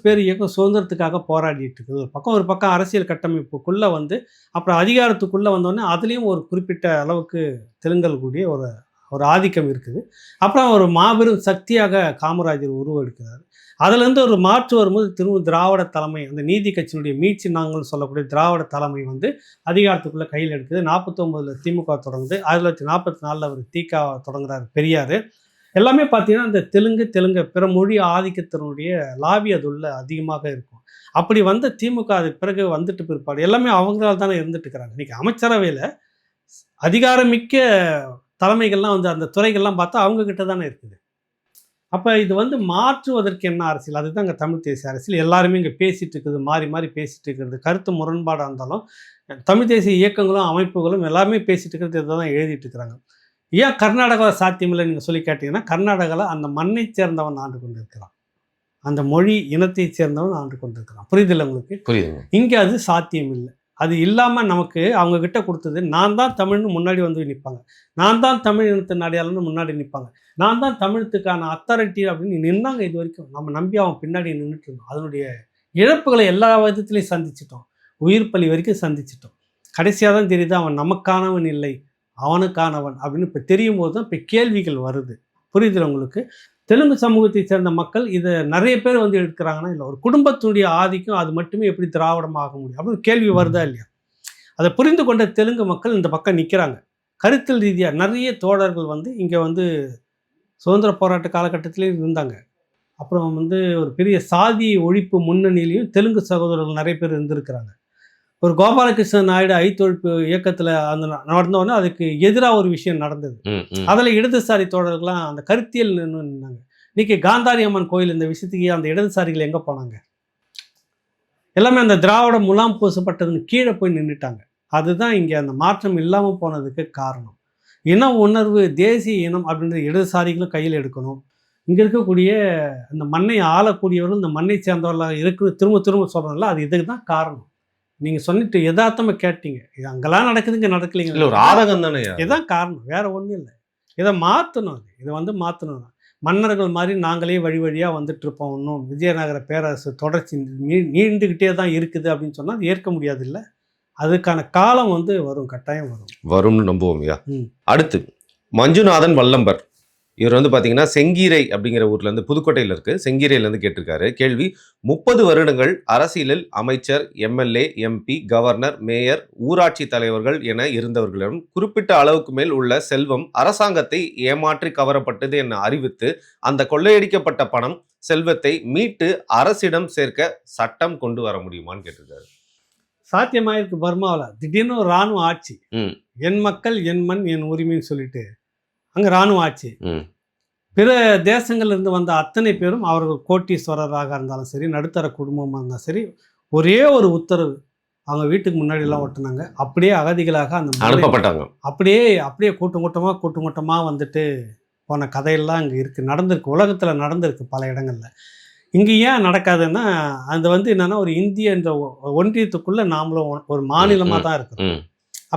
பேர் இயக்கம் சுதந்திரத்துக்காக போராடிட்டு இருக்குது. ஒரு பக்கம் அரசியல் கட்டமைப்புக்குள்ளே வந்து அப்புறம் அதிகாரத்துக்குள்ளே வந்தோடனே அதுலேயும் ஒரு குறிப்பிட்ட அளவுக்கு தெலுங்கர்களுடைய ஒரு ஆதிக்கம் இருக்குது. அப்புறம் ஒரு மாபெரும் சக்தியாக காமராஜர் உருவெடுக்கிறார். அதுலேருந்து ஒரு மாற்று வரும்போது திரும்ப திராவிட தலைமை, அந்த நீதி கட்சியினுடைய மீட்சி நாங்கள் சொல்லக்கூடிய திராவிட தலைமை வந்து அதிகாரத்துக்குள்ளே கையில் எடுக்குது. 49 திமுக தொடங்குது. 1944 அவர் திக தொடங்குறாரு பெரியார். எல்லாமே பார்த்தீங்கன்னா அந்த தெலுங்கு பிற மொழி ஆதிக்கத்தினுடைய லாபி அதுள்ள அதிகமாக இருக்கும். அப்படி வந்த திமுக அதுக்கு பிறகு வந்துட்டு பிற்பாடு எல்லாமே அவங்களால தானே இருந்துட்டு இருக்கிறாங்க. இன்றைக்கி அமைச்சரவையில் அதிகாரமிக்க தலைமைகள்லாம் வந்து அந்த துறைகள்லாம் பார்த்தா அவங்கக்கிட்ட தானே இருக்குது. அப்போ இது வந்து மாற்றுவதற்கு என்ன அரசியல்? அதுதான் இங்கே தமிழ் தேசிய அரசியல். எல்லாருமே இங்கே பேசிகிட்டு இருக்குது, மாறி பேசிகிட்டு இருக்கிறது. கருத்து முரண்பாடாக இருந்தாலும் தமிழ் தேசிய இயக்கங்களும் அமைப்புகளும் எல்லாமே பேசிகிட்டு இருக்கிறது இதை தான் எழுதிட்டு இருக்கிறாங்க. ஏன் கர்நாடகாவில் சாத்தியமில்லை நீங்கள் சொல்லி கேட்டிங்கன்னா, கர்நாடகாவில் அந்த மண்ணை சேர்ந்தவன் ஆண்டு கொண்டு இருக்கிறான், அந்த மொழி இனத்தை சேர்ந்தவன் ஆண்டு கொண்டு இருக்கிறான். புரியுதில்லை உங்களுக்கு? புரியுது. இங்கே அது சாத்தியம் இல்லை. அது இல்லாமல் நமக்கு அவங்க கிட்ட கொடுத்தது நான் தான் தமிழ்னு முன்னாடி வந்து நிற்பாங்க, நான் தான் தமிழ் இனத்தின் அடையாளம்னு முன்னாடி நிற்பாங்க, நான் தான் தமிழத்துக்கான அத்தாரிட்டி அப்படின்னு நின்னாங்க. இது வரைக்கும் நம்ம நம்பி அவன் பின்னாடி நின்றுட்டு இருந்தோம். அதனுடைய இழப்புகளை எல்லா விதத்துலையும் சந்திச்சிட்டோம், உயிர் பலி வரைக்கும் சந்திச்சிட்டோம். கடைசியாக தான் தெரியுது அவன் நமக்கானவன் இல்லை, அவனுக்கானவன் அப்படின்னு இப்போ தெரியும் போது தான் இப்போ கேள்விகள் வருது. புரியுதுல உங்களுக்கு? தெலுங்கு சமூகத்தை சேர்ந்த மக்கள் இதை நிறைய பேர் வந்து எடுக்கிறாங்கன்னா, இல்லை ஒரு குடும்பத்துடைய ஆதிக்கம் அது மட்டுமே எப்படி திராவிடமாக முடியும் அப்படின்னு கேள்வி வருதா இல்லையா? அதை புரிந்து கொண்ட தெலுங்கு மக்கள் இந்த பக்கம் நிற்கிறாங்க. கருத்தியல் ரீதியாக நிறைய தோழர்கள் வந்து இங்கே வந்து சுதந்திர போராட்ட காலகட்டத்திலேயும் இருந்தாங்க. அப்புறம் வந்து ஒரு பெரிய சாதி ஒழிப்பு முன்னணியிலையும் தெலுங்கு சகோதரர்கள் நிறைய பேர் இருந்திருக்கிறாங்க. ஒரு கோபாலகிருஷ்ணன் நாயுடு ஐத்தொழிப்பு இயக்கத்தில் அந்த நடந்தோடனே அதுக்கு எதிராக ஒரு விஷயம் நடந்தது. அதில் இடதுசாரி தோழர்கள்லாம் அந்த கருத்தியல் நின்னாங்க. இன்னைக்கு காந்தாரி அம்மன் கோயில் இந்த விஷயத்துக்கு அந்த இடதுசாரிகள் எங்கே போனாங்க? எல்லாமே அந்த திராவிட முலாம் பூசப்பட்டதுன்னு கீழே போய் நின்றுட்டாங்க. அதுதான் இங்கே அந்த மாற்றம் இல்லாமல் போனதுக்கு காரணம். இன உணர்வு, தேசிய இனம் அப்படின்ற இடதுசாரிகளும் கையில் எடுக்கணும். இங்கே இருக்கக்கூடிய அந்த மண்ணை ஆளக்கூடியவர்கள் இந்த மண்ணை சேர்ந்தவர்களாக இருக்கு. திரும்ப திரும்ப சொல்கிறோம்ல, அது இதுக்கு தான் காரணம். நீங்கள் சொன்னிட்டு யதார்த்தமாக கேட்டீங்க, இது அங்கெல்லாம் நடக்குது, இங்கே நடக்கலைங்க. இல்லை, ஒரு ஆதகம் தானே, இதுதான் காரணம், வேற ஒன்றும் இல்லை. இதை மாற்றணும், இதை வந்து மாற்றணும். மன்னர்கள் மாதிரி நாங்களே வழி வழியாக வந்துட்டு இருப்போம், இன்னும் விஜயநகர பேரரசு தொடர்ச்சி நீண்டுக்கிட்டே தான் இருக்குது அப்படின்னு சொன்னால் அது ஏற்க முடியாது. இல்லை, அதுக்கான காலம் வந்து வரும், கட்டாயம் வரும்னு நம்புவோம் ஐயா. அடுத்து மஞ்சுநாதன் வல்லம்பர், இவர் வந்து பார்த்தீங்கன்னா செங்கீரை அப்படிங்கிற ஊர்லேருந்து, புதுக்கோட்டையில் இருக்குது, செங்கீரையிலேருந்து கேட்டிருக்காரு கேள்வி. 30 வருடங்கள் அரசியலில் அமைச்சர், எம்எல்ஏ, எம்பி, கவர்னர், மேயர், ஊராட்சி தலைவர்கள் என இருந்தவர்களிடம் குறிப்பிட்ட அளவுக்கு மேல் உள்ள செல்வம் அரசாங்கத்தை ஏமாற்றி கவரப்பட்டது என அறிவித்து அந்த கொள்ளையடிக்கப்பட்ட பணம், செல்வத்தை மீட்டு அரசிடம் சேர்க்க சட்டம் கொண்டு வர முடியுமான்னு கேட்டிருக்காரு. சாத்தியமாயிருக்கு. பர்மாவில் திடீர்னு ஒரு இராணுவ ஆட்சி, என் மக்கள் என் மண் என் உரிமைன்னு சொல்லிட்டு அங்கே இராணுவ ஆட்சி. பிற தேசங்கள்லேருந்து வந்த அத்தனை பேரும் அவர்கள் கோட்டீஸ்வரராக இருந்தாலும் சரி, நடுத்தர குடும்பமாக இருந்தாலும் சரி, ஒரே ஒரு உத்தரவு அவங்க வீட்டுக்கு முன்னாடிலாம் ஓட்டுனாங்க. அப்படியே அகதிகளாக அந்த அனுப்பப்பட்டாங்க. அப்படியே கூட்டமாக வந்துட்டு போன கதையெல்லாம் இங்கே இருக்குது, நடந்திருக்கு, உலகத்தில் நடந்திருக்கு பல இடங்களில். இங்கே ஏன் நடக்காதுன்னா, அது வந்து என்னென்னா, ஒரு இந்திய என்ற ஒன்றியத்துக்குள்ளே நாமளும் ஒரு மாநிலமாக தான் இருக்கிறோம்.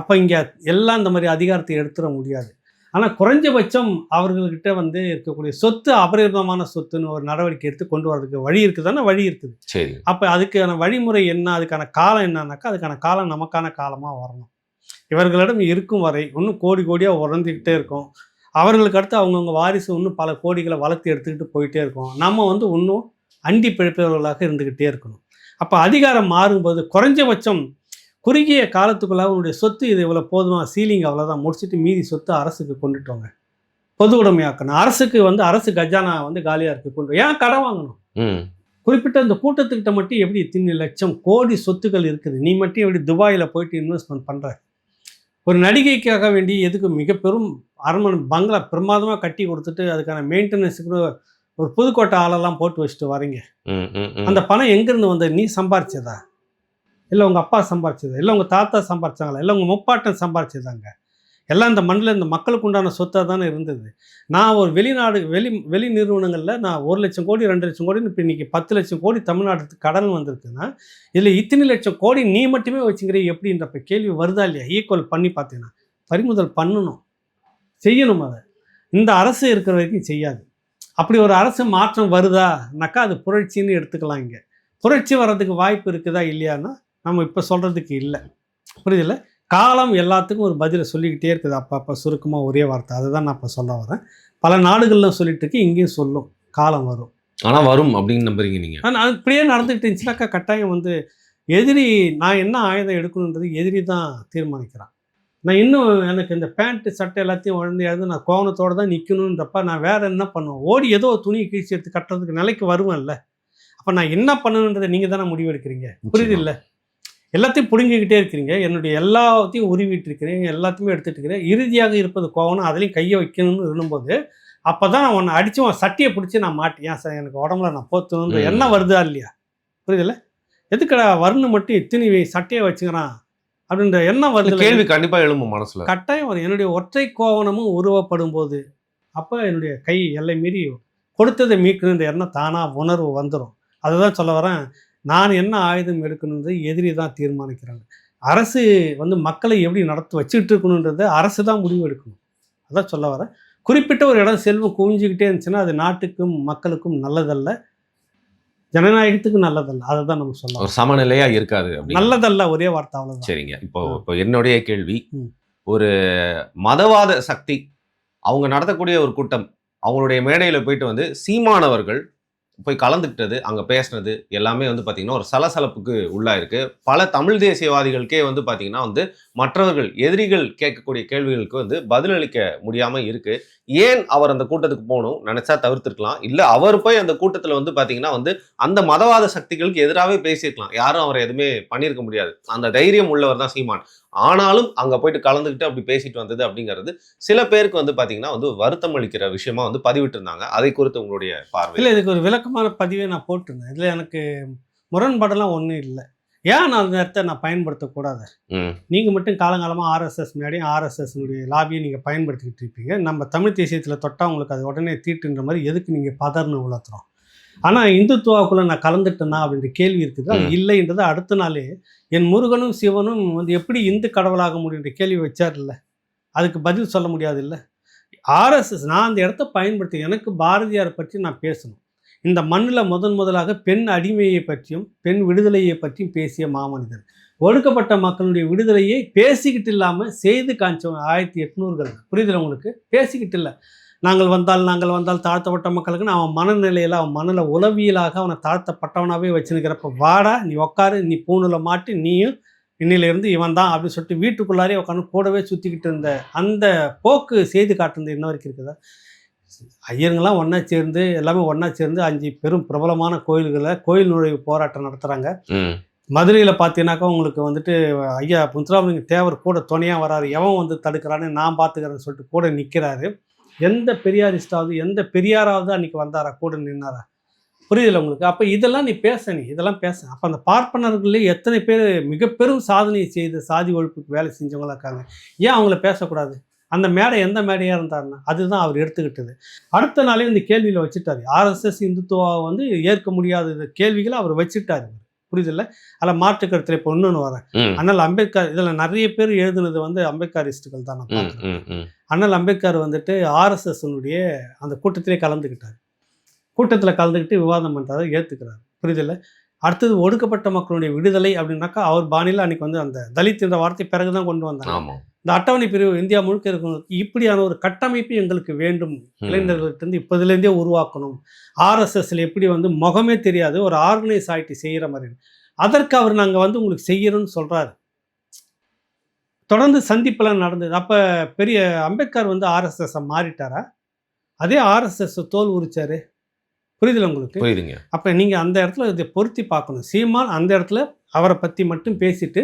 அப்போ இங்கே எல்லாம் இந்த மாதிரி அதிகாரத்தை எடுத்துட முடியாது. ஆனால் குறைஞ்சபட்சம் அவர்கள்கிட்ட வந்து இருக்கக்கூடிய சொத்து அபரிதமான சொத்துன்னு ஒரு நடவடிக்கை எடுத்து கொண்டு வரதுக்கு வழி இருக்குதானே, வழி இருக்குது. சரி, அப்போ அதுக்கான வழிமுறை என்ன, அதுக்கான காலம் என்னன்னாக்கா, அதுக்கான காலம் நமக்கான காலமாக வரணும். இவர்களிடம் இருக்கும் வரை இன்னும் கோடி கோடியாக உறந்துக்கிட்டே இருக்கும். அவர்களுக்கு அடுத்து அவங்கவுங்க வாரிசு இன்னும் பல கோடிகளை வளர்த்து எடுத்துக்கிட்டு போயிட்டே இருக்கும். நம்ம வந்து இன்னும் அண்டி பிழைப்பவர்களாக இருந்துக்கிட்டே இருக்கணும். அப்போ அதிகாரம் மாறும்போது குறைஞ்சபட்சம் குறுகிய காலத்துக்குள்ள அவனுடைய சொத்து இது இவ்வளோ போதுமா, சீலிங் அவ்வளோதான், முடிச்சுட்டு மீதி சொத்து அரசுக்கு கொண்டுட்டோங்க, பொது உடைமையாக்கணும். அரசுக்கு வந்து அரசு கஜானா வந்து காலியாக இருக்குது, கொண்டு ஏன் கடன் வாங்கணும்? குறிப்பிட்ட இந்த கூட்டத்துக்கிட்ட மட்டும் எப்படி இத்தனை லட்சம் கோடி சொத்துக்கள் இருக்குது, நீ மட்டும் எப்படி துபாயில் போயிட்டு இன்வெஸ்ட்மெண்ட் பண்ணுற? ஒரு நடிகைக்காக வேண்டி எதுக்கு மிக பெரும் அரண்மனை பங்களா பிரமாதமாக கட்டி கொடுத்துட்டு அதுக்கான மெயின்டெனன்ஸுக்கு ஒரு புதுக்கோட்டை ஆளெல்லாம் போட்டு வச்சுட்டு வரீங்க. அந்த பணம் எங்கேருந்து வந்தது? நீ சம்பாரிச்சதா, இல்லை உங்கள் அப்பா சம்பாரிச்சதா, இல்லை உங்கள் தாத்தா சம்பாரிச்சாங்களா, இல்லை உங்கள் முப்பாட்டன் சம்பாரிச்சதாங்க? எல்லாம் இந்த மண்ணில் இந்த மக்களுக்கு உண்டான சொத்தாக தானே இருந்தது. நான் ஒரு வெளி நிறுவனங்களில் நான் 1 லட்சம் கோடி 2 லட்சம் கோடின்னு இப்போ இன்றைக்கி 10 லட்சம் கோடி தமிழ்நாட்டுக்கு கடன் வந்திருக்குன்னா, இதில் இத்தனை லட்சம் கோடி நீ மட்டுமே வச்சுக்கிறீ எப்படின்றப்ப கேள்வி வருதா இல்லையா? ஈக்குவல் பண்ணி பார்த்தீங்கன்னா பறிமுதல் பண்ணணும், செய்யணும். அதை இந்த அரசு இருக்கிற வரைக்கும் செய்யாது. அப்படி ஒரு அரசு மாற்றம் வருதானாக்கா அது புரட்சின்னு எடுத்துக்கலாம். இங்கே புரட்சி வர்றதுக்கு வாய்ப்பு இருக்குதா இல்லையான்னா நம்ம இப்போ சொல்கிறதுக்கு இல்லை. புரியுதில்ல? காலம் எல்லாத்துக்கும் ஒரு பதிலை சொல்லிக்கிட்டே இருக்குது, அப்போ சுருக்கமாக ஒரே வார்த்தை. அதுதான் நான் இப்போ சொல்ல வரேன். பல நாடுகளில் சொல்லிட்டு இருக்கு, இங்கேயும் சொல்லும், காலம் வரும். ஆனால் வரும் அப்படின்னு நம்புறீங்க நீங்கள்? ஆனால் அப்படியே நடந்துக்கிட்டு இருந்துச்சுனாக்கா கட்டாயம் வந்து எதிரி நான் என்ன ஆயுதம் எடுக்கணுன்றது எதிரி தான் தீர்மானிக்கிறான். நான் இன்னும் எனக்கு இந்த பேண்ட்டு சட்டை எல்லாத்தையும் உடனே நான் கோவணத்தோடு தான் நிற்கணுன்றப்ப நான் வேறு என்ன பண்ணுவேன்? ஓடி ஏதோ துணியை கிழிச்சு எடுத்து கட்டுறதுக்கு நிலைக்கு வருவேன்ல. அப்போ நான் என்ன பண்ணணுன்றதை நீங்கள் தானே முடிவெடுக்கிறீங்க. புரியுது இல்லை? எல்லாத்தையும் பிடுங்கிக்கிட்டே இருக்கிறீங்க, என்னுடைய எல்லாத்தையும் உருவிட்டு இருக்கிறீங்க, எல்லாத்தையுமே எடுத்துகிட்டு இருக்கிறேன். இறுதியாக இருப்பது கோவணும், அதுலேயும் கையை வைக்கணும்னு இருந்தும்போது அப்போ தான் நான் உன்னை அடித்து உன் சட்டியை பிடிச்சி நான் மாட்டேன் சார், எனக்கு உடம்புல நான் போத்தணுன்ற எண்ணம் வருதா இல்லையா? புரியுதில்ல? எதுக்கடா வரணும் மட்டும் இத்தனை சட்டையை வச்சுக்கிறான் அப்படின்ற எண்ணம் வருது. கேள்வி கண்டிப்பாக எழும்பும் மனசில், கட்டாயம் வரும். என்னுடைய ஒற்றை கோவணமும் உருவப்படும் போது அப்போ என்னுடைய கை எல்லை மீறி கொடுத்ததை மீட்கணுன்ற எண்ணம் தானாக உணர்வு வந்துடும். அதை தான் சொல்ல வரேன். நான் என்ன ஆயுதம் எடுக்கணுன்றது எதிரி தான் தீர்மானிக்கிறாங்க. அரசு வந்து மக்களை எப்படி நடத்து வச்சுட்டு இருக்கணுன்றதை அரசு தான் முடிவு எடுக்கணும். அதான் சொல்ல வரேன். குறிப்பிட்ட ஒரு இடம் செல்வம் குவிஞ்சிக்கிட்டே இருந்துச்சுன்னா அது நாட்டுக்கும் மக்களுக்கும் நல்லதல்ல, ஜனநாயகத்துக்கும் நல்லதல்ல. அதை தான் நம்ம சொல்லலாம். ஒரு சமநிலையா இருக்காது அப்படி. நல்லதல்ல ஒரே வார்த்தை, அவ்வளவுதான். சரிங்க. இப்போ என்னுடைய கேள்வி, ம். ஒரு மதவாத சக்தி அவங்க நடத்தக்கூடிய ஒரு கூட்டம், அவங்களுடைய மேடையில போயிட்டு வந்து சீமானவர்கள் போய் கலந்துக்கிட்டது, அங்க பேசினது எல்லாமே வந்து பார்த்தீங்கன்னா, ஒரு சலசலப்புக்கு உள்ளாயிருக்கு. பல தமிழ் தேசியவாதிகளுக்கே வந்து பார்த்தீங்கன்னா வந்து, மற்றவர்கள் எதிரிகள் கேட்கக்கூடிய கேள்விகளுக்கு வந்து பதிலளிக்க முடியாம இருக்கு. ஏன் அவர் அந்த கூட்டத்துக்கு போணும்? நெனச்சா தவிர்த்திருக்கலாம். இல்ல அவர் போய் அந்த கூட்டத்துல வந்து பார்த்தீங்கன்னா வந்து, அந்த மதவாத சக்திகளுக்கு எதிராவே பேசியிருக்கலாம். யாரும் அவர எதுவுமே பண்ணியிருக்க முடியாது. அந்த தைரியம் உள்ளவர் தான் சீமான். ஆனாலும் அங்க போயிட்டு கலந்துக்கிட்டு அப்படி பேசிட்டு வந்தது அப்படிங்கிறது, சில பேருக்கு வந்து பார்த்தீங்கன்னா வந்து வருத்தம் அளிக்கிற விஷயமா வந்து பதிவிட்டிருந்தாங்க. அதை குறித்து உங்களுடைய பார்வை? இல்ல, இதுக்கு ஒரு விளக்கமான பதிவே நான் போட்டிருந்தேன். இதுல எனக்கு முரண்பாடெல்லாம் ஒண்ணும் இல்ல. ஏன் நான் அந்த இடத்த நான் பயன்படுத்தக்கூடாது? ம். நீங்க மட்டும் காலங்காலமா ஆர்எஸ்எஸ் மேடையும் ஆர்எஸ்எஸ்னுடைய லாபியை நீங்க பயன்படுத்திக்கிட்டு இருப்பீங்க. நம்ம தமிழ் தேசியத்துல தொட்டா உங்களுக்கு அது உடனே தீட்டுன்ற மாதிரி எதுக்கு நீங்க பதர்னு உலர்த்துறோம்? ஆனா இந்துத்துவாக்குள்ள நான் கலந்துட்டேனா அப்படின்ற கேள்வி இருக்குது. அது இல்லைன்றதை அடுத்த நாளே என் முருகனும் சிவனும் வந்து எப்படி இந்து கடவுளாக முடியுன்ற கேள்வி வச்சார்ல, அதுக்கு பதில் சொல்ல முடியாது இல்ல. ஆர்எஸ்எஸ் நான் அந்த இடத்த பயன்படுத்தி எனக்கு பாரதியார் பற்றி நான் பேசணும். இந்த மண்ணில் முதலாக பெண் அடிமையை பற்றியும் பெண் விடுதலையை பற்றியும் பேசிய மாமனிதர். ஒடுக்கப்பட்ட மக்களுடைய விடுதலையை பேசிக்கிட்டு இல்லாமல் செய்து காமிச்சவங்க 1800கள். புரியுதுல உங்களுக்கு? பேசிக்கிட்டு இல்லை. நாங்கள் வந்தால் தாழ்த்தப்பட்ட மக்களுக்குன்னு அவன் மனநிலையில் அவன் மனநில உளவியலாக அவனை தாழ்த்தப்பட்டவனாகவே வச்சுருக்கிறப்ப, வாடா நீ உட்காரு, நீ பூணில் மாட்டி நீயும் இன்னிலிருந்து இவன் தான் அப்படின்னு சொல்லிட்டு வீட்டுக்குள்ளாரே உட்காந்து கூடவே சுற்றிக்கிட்டு இருந்த அந்த போக்கு செய்து காட்டுறது இன்ன வரைக்கும் இருக்குதா? ஐயருங்கெல்லாம் ஒன்றா சேர்ந்து எல்லாமே ஒன்றா சேர்ந்து 5 பெரும் பிரபலமான கோயில் நுழைவு போராட்டம் நடத்துகிறாங்க. மதுரையில் பார்த்தீங்கன்னாக்கா உங்களுக்கு வந்துட்டு ஐயா முத்துராமலிங்க தேவர் கூட துணையாக வராரு. எவன் வந்து தடுக்கிறான்னு நான் பார்த்துக்கிறேன்னு சொல்லிட்டு கூட நிற்கிறாரு. எந்த பெரியாரிஸ்டாவது எந்த பெரியாராவது அன்றைக்கி வந்தாரா, கூட நின்னாரா? புரியுதில்ல உங்களுக்கு? அப்போ இதெல்லாம் நீ இதெல்லாம் பேச. அப்போ அந்த பார்ப்பனர்களே எத்தனை பேர் மிக பெரும் சாதனை செய்து சாதி ஒழிப்புக்கு வேலை செஞ்சவங்களா இருக்காங்க. ஏன் அவங்கள பேசக்கூடாது? அந்த மேடை எந்த மேடையாக இருந்தாருன்னா அதுதான் அவர் எடுத்துக்கிட்டது. அடுத்த நாளே இந்த கேள்வியில் வச்சுட்டாரு. ஆர்எஸ்எஸ் இந்துத்துவா வந்து ஏற்க முடியாத கேள்விகளை அவர் வச்சுட்டாரு. புரியுதில்ல? அதில் மாற்று கருத்தில் இப்போ இன்னொன்று வரேன். அண்ணல் அம்பேத்கர் இதில் நிறைய பேர் எழுதுனது வந்து அம்பேத்கரிஸ்டுகள் தான் நான் பார்க்குறேன். அண்ணல் அம்பேத்கர் வந்துட்டு ஆர்எஸ்எஸ்னுடைய அந்த கூட்டத்திலே கலந்துக்கிட்டார். கூட்டத்தில் கலந்துக்கிட்டு விவாதம் பண்ணுறதை ஏற்றுக்கிறார். புரியுதில்ல? அடுத்தது ஒடுக்கப்பட்ட மக்களுடைய விடுதலை அப்படின்னாக்கா அவர் பாணியில் அன்றைக்கி வந்து அந்த தலித் என்ற வார்த்தை பிறகு தான் கொண்டு வந்தாங்க. இந்த அட்டவணை பிரிவு இந்தியா முழுக்க இருக்கணும், இப்படியான ஒரு கட்டமைப்பு எங்களுக்கு வேண்டும், இளைஞர்கள்ட்ட இப்போதுலேருந்தே உருவாக்கணும். ஆர்எஸ்எஸ்ல எப்படி வந்து முகமே தெரியாது ஒரு ஆர்கனைஸ் ஆகிட்டு செய்கிற மாதிரி, அதற்கு அவர் நாங்கள் வந்து உங்களுக்கு செய்யணும்னு சொல்கிறாரு. தொடர்ந்து சந்திப்பெல்லாம் நடந்தது. அப்போ பெரிய அம்பேத்கர் வந்து ஆர்எஸ்எஸ்ஸை மாறிட்டாரா? அதே ஆர்எஸ்எஸ் தோல் உரிச்சாரு. புரியுதுல உங்களுக்கு? புரியுதுங்க. அப்போ நீங்கள் அந்த இடத்துல இதை பொருத்தி பார்க்கணும். சீமான் அந்த இடத்துல அவரை பற்றி மட்டும் பேசிட்டு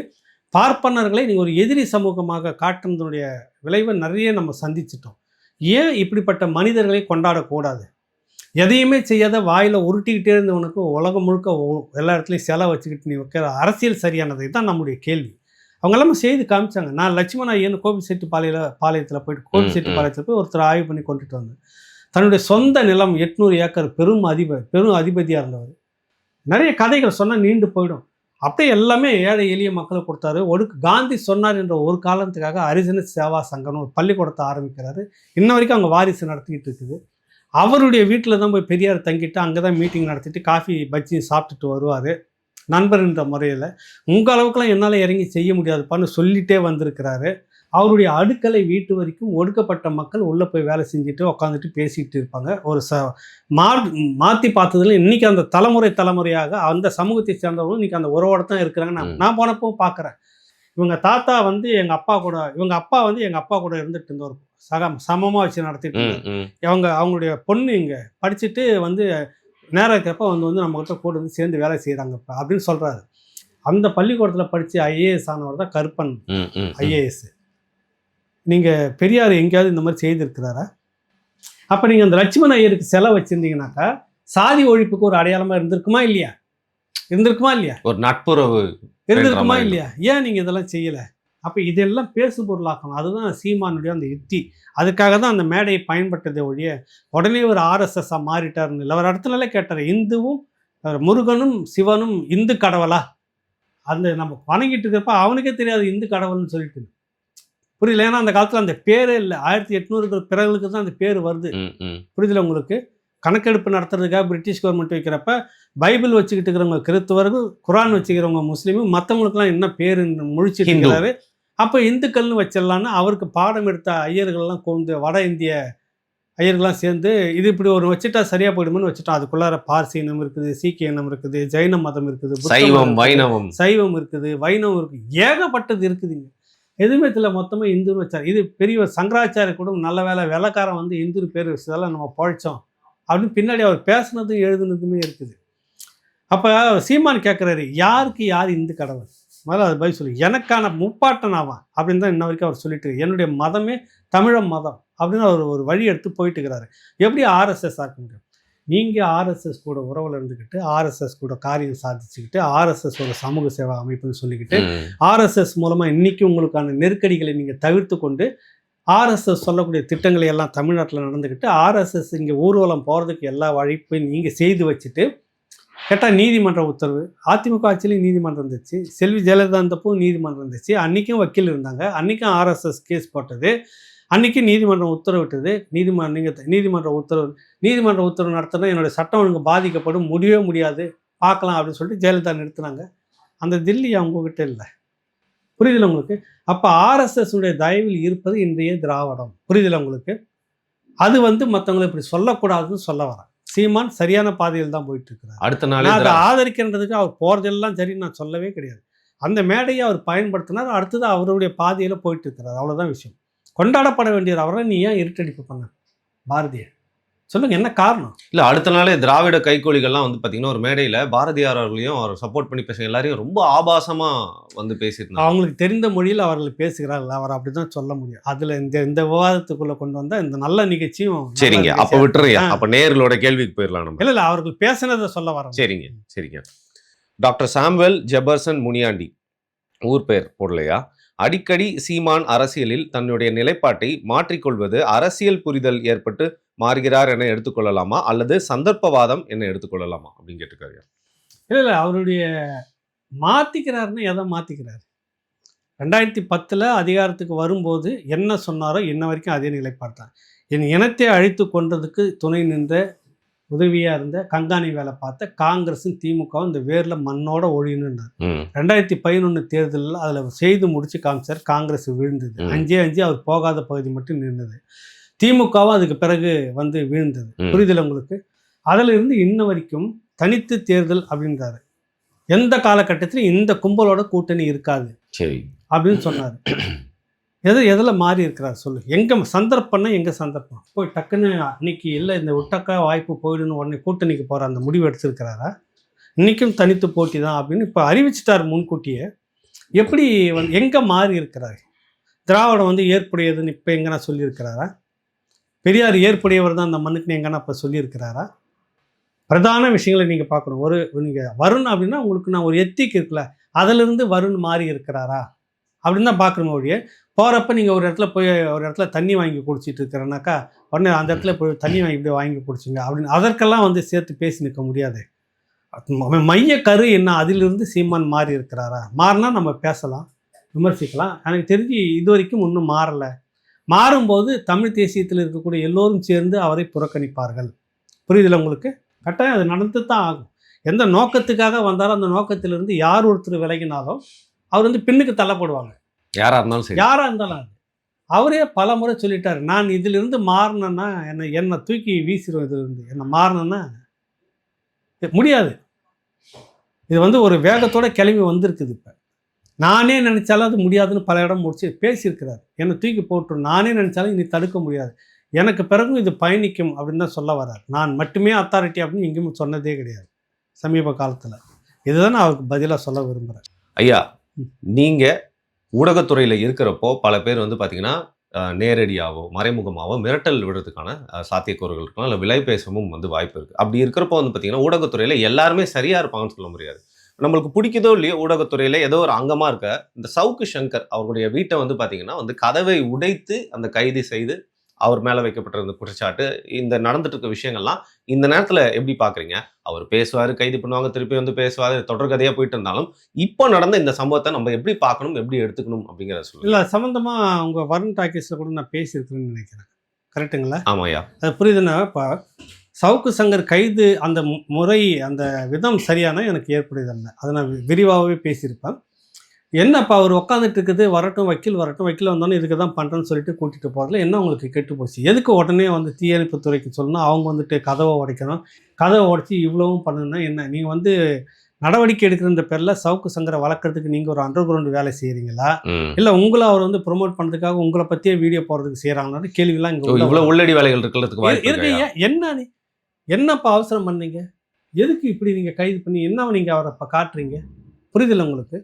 பார்ப்பனர்களை நீங்கள் ஒரு எதிரி சமூகமாக காட்டுறதுடைய விளைவை நிறைய நம்ம சந்திச்சிட்டோம். ஏன் இப்படிப்பட்ட மனிதர்களை கொண்டாடக்கூடாது? எதையுமே செய்யாத வாயில் உருட்டிக்கிட்டே இருந்தவனுக்கு உலகம் முழுக்க எல்லா இடத்துலையும் செலவு வச்சுக்கிட்டு நீ வைக்கிற அரசியல் சரியானது தான் நம்முடைய கேள்வி. அவங்க எல்லாமே செய்து காமிச்சாங்க. நான் லட்சுமண ஐயன் பாளையத்தில் போயிட்டு ஒருத்தர் ஆய்வு பண்ணி கொண்டுட்டு வந்தேன். தன்னுடைய சொந்த நிலம் 800 ஏக்கர் பெரும் அதிபதியாக இருந்தவர். நிறைய கதைகள் சொன்னால் நீண்டு போயிடும். அப்படியே எல்லாமே ஏழை எளிய மக்களுக்கு கொடுத்தாரு. காந்தி சொன்னார் என்ற ஒரு காரணத்துக்காக ஹரிஜன சேவா சங்கம்னு ஒரு பள்ளிக்கூடத்தை ஆரம்பிக்கிறாரு. இன்ன வரைக்கும் அவங்க வாரிசு நடத்திக்கிட்டு இருக்குது. அவருடைய வீட்டில் தான் போய் பெரியார் தங்கிட்டு அங்கே தான் மீட்டிங் நடத்திட்டு காஃபி பஜ்ஜி சாப்பிட்டுட்டு வருவார். நண்பர்ன்ற முறையில் உங்கள் அளவுக்குலாம் என்னால் இறங்கி செய்ய முடியாதுப்பான்னு சொல்லிகிட்டே வந்திருக்கிறாரு. அவருடைய அடுக்கலை வீட்டு வரைக்கும் ஒடுக்கப்பட்ட மக்கள் உள்ளே போய் வேலை செஞ்சுட்டு உட்காந்துட்டு பேசிக்கிட்டு இருப்பாங்க. ஒரு மாற்றி பார்த்ததுல இன்றைக்கி அந்த தலைமுறையாக அந்த சமூகத்தை சேர்ந்தவங்களும் இன்றைக்கி அந்த உறவோட தான் இருக்கிறாங்க. நான் போனப்போ பார்க்குறேன். இவங்க தாத்தா வந்து எங்கள் அப்பா கூட, இவங்க அப்பா வந்து எங்கள் அப்பா கூட இருந்துட்டு இருந்தவர், சமமாக வச்சு நடத்திட்டு அவங்களுடைய பொண்ணு இங்கே படிச்சுட்டு வந்து நேரம் இருக்கிறப்ப வந்து நம்மகிட்ட கூட வந்து சேர்ந்து வேலை செய்கிறாங்கப்பா அப்படின்னு சொல்கிறாரு. அந்த பள்ளிக்கூடத்தில் படித்து ஐஏஎஸ் ஆனவர் தான் கருப்பன் ஐஏஎஸ். நீங்கள் பெரியார் எங்கேயாவது இந்த மாதிரி செய்திருக்கிறாரா? அப்போ நீங்கள் அந்த லட்சுமண ஐயருக்கு செலவு வச்சுருந்தீங்கன்னாக்கா சாதி ஒழிப்புக்கு ஒரு அடையாளமாக இருந்திருக்குமா இல்லையா? ஒரு நட்புறவு இருந்திருக்குமா இல்லையா? ஏன் நீங்கள் இதெல்லாம் செய்யலை? அப்போ இதெல்லாம் பேசு பொருளாக்கணும். அதுதான் சீமானுடைய அந்த யுக்தி. அதுக்காக தான் அந்த மேடையை பயன்பட்டதை ஒழிய உடனே ஒரு ஆர்எஸ்எஸ்ஸாக மாறிட்டாருன்னு இல்லை. அவர் அடுத்த நாளே கேட்டார், இந்துவும் முருகனும் சிவனும் இந்து கடவுளா அந்த நம்ம வணங்கிட்டு இருக்கிறப்ப அவனுக்கே தெரியாது இந்து கடவுள்னு சொல்லிட்டு. புரியல. ஏன்னா அந்த காலத்தில் அந்த பேரே இல்லை. 1800 பிறகுக்கு தான் அந்த பேர் வருது. புரியுதுல உங்களுக்கு? கணக்கெடுப்பு நடத்துறதுக்காக பிரிட்டிஷ் கவர்மெண்ட் வைக்கிறப்ப பைபிள் வச்சுக்கிட்டு இருக்கிறவங்க கிறிஸ்துவர்கள், குரான் வச்சுக்கிறவங்க முஸ்லீமு, மற்றவங்களுக்குலாம் என்ன பேர் முழிச்சிட்டு இருக்கிறாரு. அப்போ இந்துக்கள்னு வச்சிடலான்னு அவருக்கு பாடம் எடுத்த ஐயர்கள்லாம் கொண்டு வட இந்திய ஐயர்கள்லாம் சேர்ந்து இது இப்படி ஒரு வச்சுட்டா சரியா போயிடுமோன்னு வச்சுட்டோம். அதுக்குள்ளார பார்சி இனம் இருக்குது, சீக்கிய இனம் இருக்குது, ஜெயின மதம் இருக்குது, சைவம் வைணவம் இருக்குது, வைணவம் இருக்குது, ஏகப்பட்டது இருக்குதுங்க. எதுவுமே இதில் மொத்தமாக இந்துன்னு வச்சார். இது பெரிய சங்கராச்சாரிய கூட நல்ல வேலை வெள்ளக்காரன் வந்து இந்து பேர் வச்சதெல்லாம் நம்ம பழைச்சோம் அப்படின்னு பின்னாடி அவர் பேசுனதும் எழுதுனதுமே இருக்குது. அப்போ சீமான் கேட்குறாரு, யாருக்கு யார் இந்து கடவுள்? முதல்ல அது பதில் சொல்லு. எனக்கான முப்பாட்டன் ஆவான் அப்படின்னு தான் இன்ன வரைக்கும் அவர் சொல்லிட்டு, என்னுடைய மதமே தமிழன் மதம் அப்படின்னு அவர் ஒரு வழி எடுத்து போயிட்டு இருக்கிறாரு. எப்படி ஆர்எஸ்எஸ் ஆக்க முடியும்? நீங்கள் ஆர்எஸ்எஸ் கூட உறவில் இருந்துக்கிட்டு, ஆர்எஸ்எஸ் கூட காரியம் சாதிச்சுக்கிட்டு, ஆர்எஸ்எஸ் ஒரு சமூக சேவா அமைப்புன்னு சொல்லிக்கிட்டு, ஆர்எஸ்எஸ் மூலமாக இன்றைக்கி உங்களுக்கான நெருக்கடிகளை நீங்கள் தவிர்த்து கொண்டு ஆர்எஸ்எஸ் சொல்லக்கூடிய திட்டங்களை எல்லாம் தமிழ்நாட்டில் நடந்துக்கிட்டு, ஆர்எஸ்எஸ் இங்கே ஊர்வலம் போகிறதுக்கு எல்லா வழிப்பையும் நீங்கள் செய்து வச்சுட்டு, கேட்டால் நீதிமன்ற உத்தரவு, அதிமுக ஆட்சியிலையும் நீதிமன்றம் இருந்துச்சு, செல்வி ஜெயலலிதா இருந்தப்போ நீதிமன்றம் இருந்துச்சு, அன்றைக்கும் வக்கீல் இருந்தாங்க, அன்றைக்கும் ஆர்எஸ்எஸ் கேஸ் போட்டது, அன்றைக்கி நீதிமன்றம் உத்தரவிட்டது. நீதிமன்ற உத்தரவு நடத்தினா என்னுடைய சட்டம் ஒழுங்கு பாதிக்கப்படும், முடியவே முடியாது, பார்க்கலாம் அப்படின்னு சொல்லிட்டு ஜெயலலிதா நிறுத்தினாங்க. அந்த தில்லி அவங்கக்கிட்ட இல்லை. புரியுதில்ல உங்களுக்கு? அப்போ ஆர்எஸ்எஸ் உடைய தயவில் இருப்பது இன்றைய திராவிடம். புரியுதில்ல உங்களுக்கு? அது வந்து மற்றவங்களை இப்படி சொல்லக்கூடாதுன்னு சொல்ல வரேன். சீமான் சரியான பாதையில் தான் போயிட்டு இருக்கிறார். அடுத்த நாள் அதை ஆதரிக்கின்றதுக்கு அவர் போகிறதெல்லாம் சரி நான் சொல்லவே கிடையாது. அந்த மேடையை அவர் பயன்படுத்தினார். அடுத்தது அவருடைய பாதையில் போயிட்டு இருக்கிறார். அவ்வளோதான் விஷயம். கொண்டாடப்பட வேண்டியது அவரை நீ ஏன் இருட்டடிப்பு பண்ண பாரதிய சொல்லுங்க, என்ன காரணம்? இல்லை, அடுத்த நாளே திராவிட கைகோலிகள்லாம் வந்து பார்த்தீங்கன்னா ஒரு மேடையில் பாரதியார் அவர்களையும் அவர் சப்போர்ட் பண்ணி பேசுங்க எல்லாரையும் ரொம்ப ஆபாசமாக வந்து பேசியிருந்தாங்க. அவங்களுக்கு தெரிந்த மொழியில் அவர்கள் பேசுகிறார்கள், அவர் அப்படி தான் சொல்ல முடியும். அதில் இந்த விவாதத்துக்குள்ளே கொண்டு வந்தால் இந்த நல்ல நிகழ்ச்சியும் சரிங்க. அப்போ விட்டுறியா? அப்போ நேர்களோட கேள்விக்கு போயிடலாம் நம்ம. இல்லை அவர்கள் பேசுனதை சொல்ல வரோம். சரிங்க. டாக்டர் சாமுவேல் ஜெபர்சன் முனியாண்டி, ஊர் பெயர் போடலையா, அடிக்கடி சீமான் அரசியலில் தன்னுடைய நிலைப்பாட்டை மாற்றிக்கொள்வது அரசியல் புரிதல் ஏற்பட்டு மாறுகிறார் என எடுத்துக்கொள்ளலாமா அல்லது சந்தர்ப்பவாதம் என்ன எடுத்துக்கொள்ளலாமா அப்படின்னு கேட்டிருக்காரு. இல்லை அவருடைய மாற்றிக்கிறாருன்னு எதை மாற்றிக்கிறாரு? 2010 அதிகாரத்துக்கு வரும்போது என்ன சொன்னாரோ இன்ன வரைக்கும் அதே நிலைப்பாடு. என் இனத்தை அழித்து கொண்டதுக்கு துணை நின்ற உதவியாக இருந்த கண்காணி வேலை பார்த்த காங்கிரஸும் திமுகவும் இந்த வேரில் மண்ணோட ஒழியணுன்னார். 2011 தேர்தலில் அதில் செய்து முடிச்சு காமிச்சார். காங்கிரஸ் விழுந்தது. 5 அவர் போகாத பகுதி மட்டும் நின்றது. திமுகவும் அதுக்கு பிறகு வந்து வீழ்ந்தது. புரிதல் உங்களுக்கு? அதில் இருந்து இன்ன வரைக்கும் தனித்து தேர்தல் அப்படின்றாரு. எந்த காலகட்டத்திலும் இந்த கும்பலோட கூட்டணி இருக்காது சரி அப்படின்னு சொன்னார். எதில் மாறி இருக்கிறார் சொல்லு? எங்கே சந்தர்ப்பம்னா எங்கே சந்தர்ப்பம்? போய் டக்குன்னு அன்னைக்கு இல்லை இந்த விட்டக்கா வாய்ப்பு போயிடுன்னு உடனே கூட்டணிக்கு போகிற அந்த முடிவு எடுத்திருக்கிறாரா? இன்றைக்கும் தனித்து போட்டி தான் அப்படின்னு இப்போ அறிவிச்சிட்டார் முன்கூட்டியே. எப்படி எங்கே மாறி இருக்கிறார்? திராவிடம் வந்து ஏற்புடையதுன்னு இப்போ எங்கன்னா சொல்லியிருக்கிறாரா? பெரியார் ஏற்புடையவர் தான் அந்த மண்ணுக்குன்னு எங்கன்னா இப்போ சொல்லியிருக்கிறாரா? பிரதான விஷயங்களை நீங்கள் பார்க்கணும். நீங்கள் வருண் அப்படின்னா உங்களுக்கு நான் ஒரு எத்திக் இருக்குல்ல, அதிலிருந்து வருண் மாறி இருக்கிறாரா அப்படின்னு தான் பார்க்கணும். ஒழிய போகிறப்ப நீங்கள் ஒரு இடத்துல தண்ணி வாங்கி குடிச்சிட்டு இருக்கிறனாக்கா உடனே அந்த இடத்துல போய் தண்ணி இப்படி வாங்கி குடிச்சிங்க அப்படின்னு அதற்கெல்லாம் வந்து சேர்த்து பேசி நிற்க முடியாது. மைய கரு என்ன, அதிலிருந்து சீமான் மாறி இருக்கிறாரா? மாறினா நம்ம பேசலாம், விமர்சிக்கலாம். எனக்கு தெரிஞ்சு இது வரைக்கும் ஒன்றும் மாறலை. மாறும்போது தமிழ் தேசியத்தில் இருக்கக்கூடிய எல்லோரும் சேர்ந்து அவரை புறக்கணிப்பார்கள். புரியுதில்ல உங்களுக்கு? கட்டாயம் அது நடந்து தான் ஆகும். எந்த நோக்கத்துக்காக வந்தாலும் அந்த நோக்கத்திலிருந்து யார் ஒருத்தர் விலகினாலும் அவர் வந்து பின்னுக்கு தள்ளப்படுவாங்க. யாராக இருந்தாலும் அவரே பல முறை சொல்லிட்டார், நான் இதிலிருந்து மாறினேன்னா என்னை தூக்கி வீசிடும், இதிலிருந்து என்னை மாறினேன்னா முடியாது. இது வந்து ஒரு வேகத்தோட கிளம்பி வந்திருக்குது. இப்போ நானே நினச்சாலும் அது முடியாதுன்னு பல இடம் முடிச்சு பேசியிருக்கிறார். என்னை தூக்கி போட்டு நானே நினச்சாலும் இனி தடுக்க முடியாது, எனக்கு பிறகும் இது பயணிக்கும் அப்படின்னு தான் சொல்ல வர்றார். நான் மட்டுமே அத்தாரிட்டி அப்படின்னு எங்கேயும் சொன்னதே கிடையாது சமீப காலத்தில். இதுதான் அவருக்கு பதிலாக சொல்ல விரும்புகிறேன். ஐயா, நீங்கள் ஊடகத்துறையில் இருக்கிறப்போ பல பேர் வந்து பார்த்தீங்கன்னா நேரடியாகவோ மறைமுகமாகவோ மிரட்டல் விடுறதுக்கான சாத்தியக்கூறுகள் இருக்கலாம், இல்லை விலை பேசவும் வந்து வாய்ப்பு இருக்குது. அப்படி இருக்கிறப்போ வந்து பார்த்தீங்கன்னா ஊடகத்துறையில் எல்லாருமே சரியாக இருப்பாங்கன்னு சொல்ல முடியாது. நம்மளுக்கு பிடிக்குதோ இல்லையோ ஊடகத்துறையில் ஏதோ ஒரு அங்கமாக இருக்க இந்த சவுக்கு சங்கர் அவருடைய வீட்டை வந்து பார்த்தீங்கன்னா வந்து கதவை உடைத்து அந்த கைது செய்து அவர் மேலே வைக்கப்பட்டிருந்த குற்றச்சாட்டு, இந்த நடந்துட்டு இருக்க விஷயங்கள்லாம் இந்த நேரத்தில் எப்படி பார்க்குறீங்க? அவர் பேசுவார், கைது பண்ணுவாங்க, திருப்பி வந்து பேசுவார், தொடர்கதையாக போயிட்டு இருந்தாலும், இப்போ நடந்த இந்த சம்பவத்தை நம்ம எப்படி பார்க்கணும், எப்படி எடுத்துக்கணும் அப்படிங்கிறத சொல்லுங்க. இல்லை, சம்மந்தமாக உங்கள் வருண் டாக்கீஸில் கூட நான் பேசியிருக்கிறேன்னு நினைக்கிறேன். கரெக்டுங்களா? ஆமாய்யா. அது புரியுதுன்னா, இப்போ சவுக்கு சங்கர் கைது அந்த முறை, அந்த விதம் சரியான எனக்கு ஏற்புடையதல்ல. அதை நான் விரிவாகவே பேசியிருப்பேன். என்னப்பா அவர் உட்காந்துட்டு இருக்குது, வரட்டும் வக்கீல் வரட்டும், வக்கீல் வந்தோன்னே இதுக்கு தான் பண்ணுறேன்னு சொல்லிட்டு கூட்டிகிட்டு போகிறதுல என்ன உங்களுக்கு கெட்டு போச்சு? எதுக்கு உடனே வந்து தீயணைப்பு துறைக்கு சொல்லணும், அவங்க வந்துட்டு கதவை உடைக்கணும், கதவை உடைச்சி இவ்வளவும் பண்ணணும்னா என்ன? நீங்கள் வந்து நடவடிக்கை எடுக்கிற பேரில் சவுக்கு சங்கரை வளர்க்குறதுக்கு நீங்கள் ஒரு அண்டர் கிரவுண்டு வேலை செய்கிறீங்களா, இல்லை உங்களை அவர் வந்து ப்ரொமோட் பண்ணுறதுக்காக உங்களை பற்றியே வீடியோ போடுறதுக்கு செய்கிறாங்கன்னு கேள்விலாம் இங்கே இவ்வளோ உள்ளடி வேலைகள் இருக்கிறதுக்கு இருக்கு. என்ன என்னப்பா அவசரம் பண்ணீங்க? எதுக்கு இப்படி நீங்கள் கைது பண்ணி என்ன நீங்கள் அவரை இப்போ காட்டுறீங்க? புரியுதில்ல உங்களுக்கு?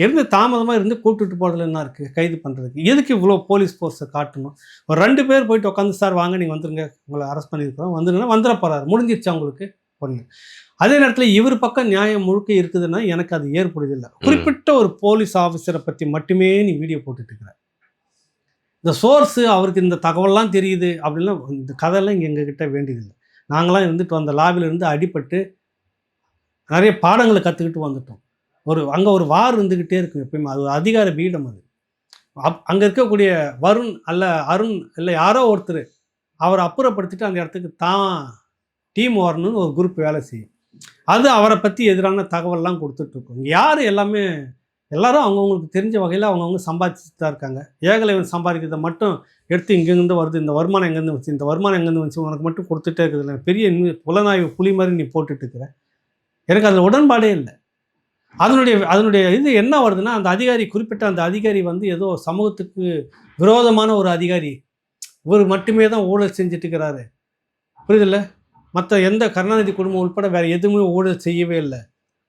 இருந்து தாமதமாக இருந்து கூப்பிட்டுட்டு போகிறதுல என்ன இருக்குது கைது பண்ணுறதுக்கு? எதுக்கு இவ்வளோ போலீஸ் ஃபோர்ஸை காட்டணும்? ஒரு 2 பேர் போயிட்டு உட்காந்து, சார் வாங்க நீங்கள் வந்துருங்க, உங்களை அரெஸ்ட் பண்ணியிருக்கிறோம், வந்துருங்கன்னா வந்துட போகிறாரு, முடிஞ்சிருச்சு அவங்களுக்கு ஒன்று. அதே நேரத்தில் இவர் பக்கம் நியாயம் முழுக்க இருக்குதுன்னா எனக்கு அது ஏற்புடையதில்லை. குறிப்பிட்ட ஒரு போலீஸ் ஆஃபீஸரை பற்றி மட்டுமே நீ வீடியோ போட்டுட்டு இருக்கிற. இந்த சோர்ஸு அவருக்கு இந்த தகவல்லாம் தெரியுது அப்படின்லாம் இந்த கதையெல்லாம் இங்கே எங்ககிட்ட வேண்டியதில்லை. நாங்களாம் இருந்துட்டு வந்த லாபியில் இருந்து அடிபட்டு நிறைய பாடங்களை கற்றுக்கிட்டு வந்துட்டோம். அங்கே ஒரு வார் இருந்துக்கிட்டே இருக்கும் எப்பயுமே. அது ஒரு அதிகார பீடம். அது அங்கே இருக்கக்கூடிய வருண் அல்ல அருண் இல்லை யாரோ ஒருத்தர் அவரை அப்புறப்படுத்திட்டு அந்த இடத்துக்கு தான் டீம் வரணும்னு ஒரு குரூப் வேலை செய்யும். அது அவரை பற்றி எதிரான தகவல்லாம் கொடுத்துட்ருக்கோம். யார் எல்லாரும் அவங்கவுங்களுக்கு தெரிஞ்ச வகையில் அவங்கவுங்க சம்பாதிச்சுட்டு தான் இருக்காங்க. ஏகலைவன் சம்பாதிக்கிறத மட்டும் எடுத்து இங்கேருந்து வருது, இந்த வருமானம் எங்கேருந்து வச்சு, இந்த வருமானம் எங்கேருந்து வச்சு உனக்கு மட்டும் கொடுத்துட்டே இருக்குது இல்லை, பெரிய புலனாய்வு புலி மாதிரி நீ போட்டுட்டு இருக்கிற. எனக்கு அதில் உடன்பாடே இல்லை. அதனுடைய இது என்ன வருதுன்னா, அந்த அதிகாரி, குறிப்பிட்ட அந்த அதிகாரி வந்து ஏதோ சமூகத்துக்கு விரோதமான ஒரு அதிகாரி, இவர் மட்டுமே தான் ஊழல் செஞ்சுட்டு இருக்கிறாரு. புரியுதில்ல? மற்ற எந்த கருணாநிதி குடும்பம் உட்பட வேறு எதுவுமே ஊழல் செய்யவே இல்லை,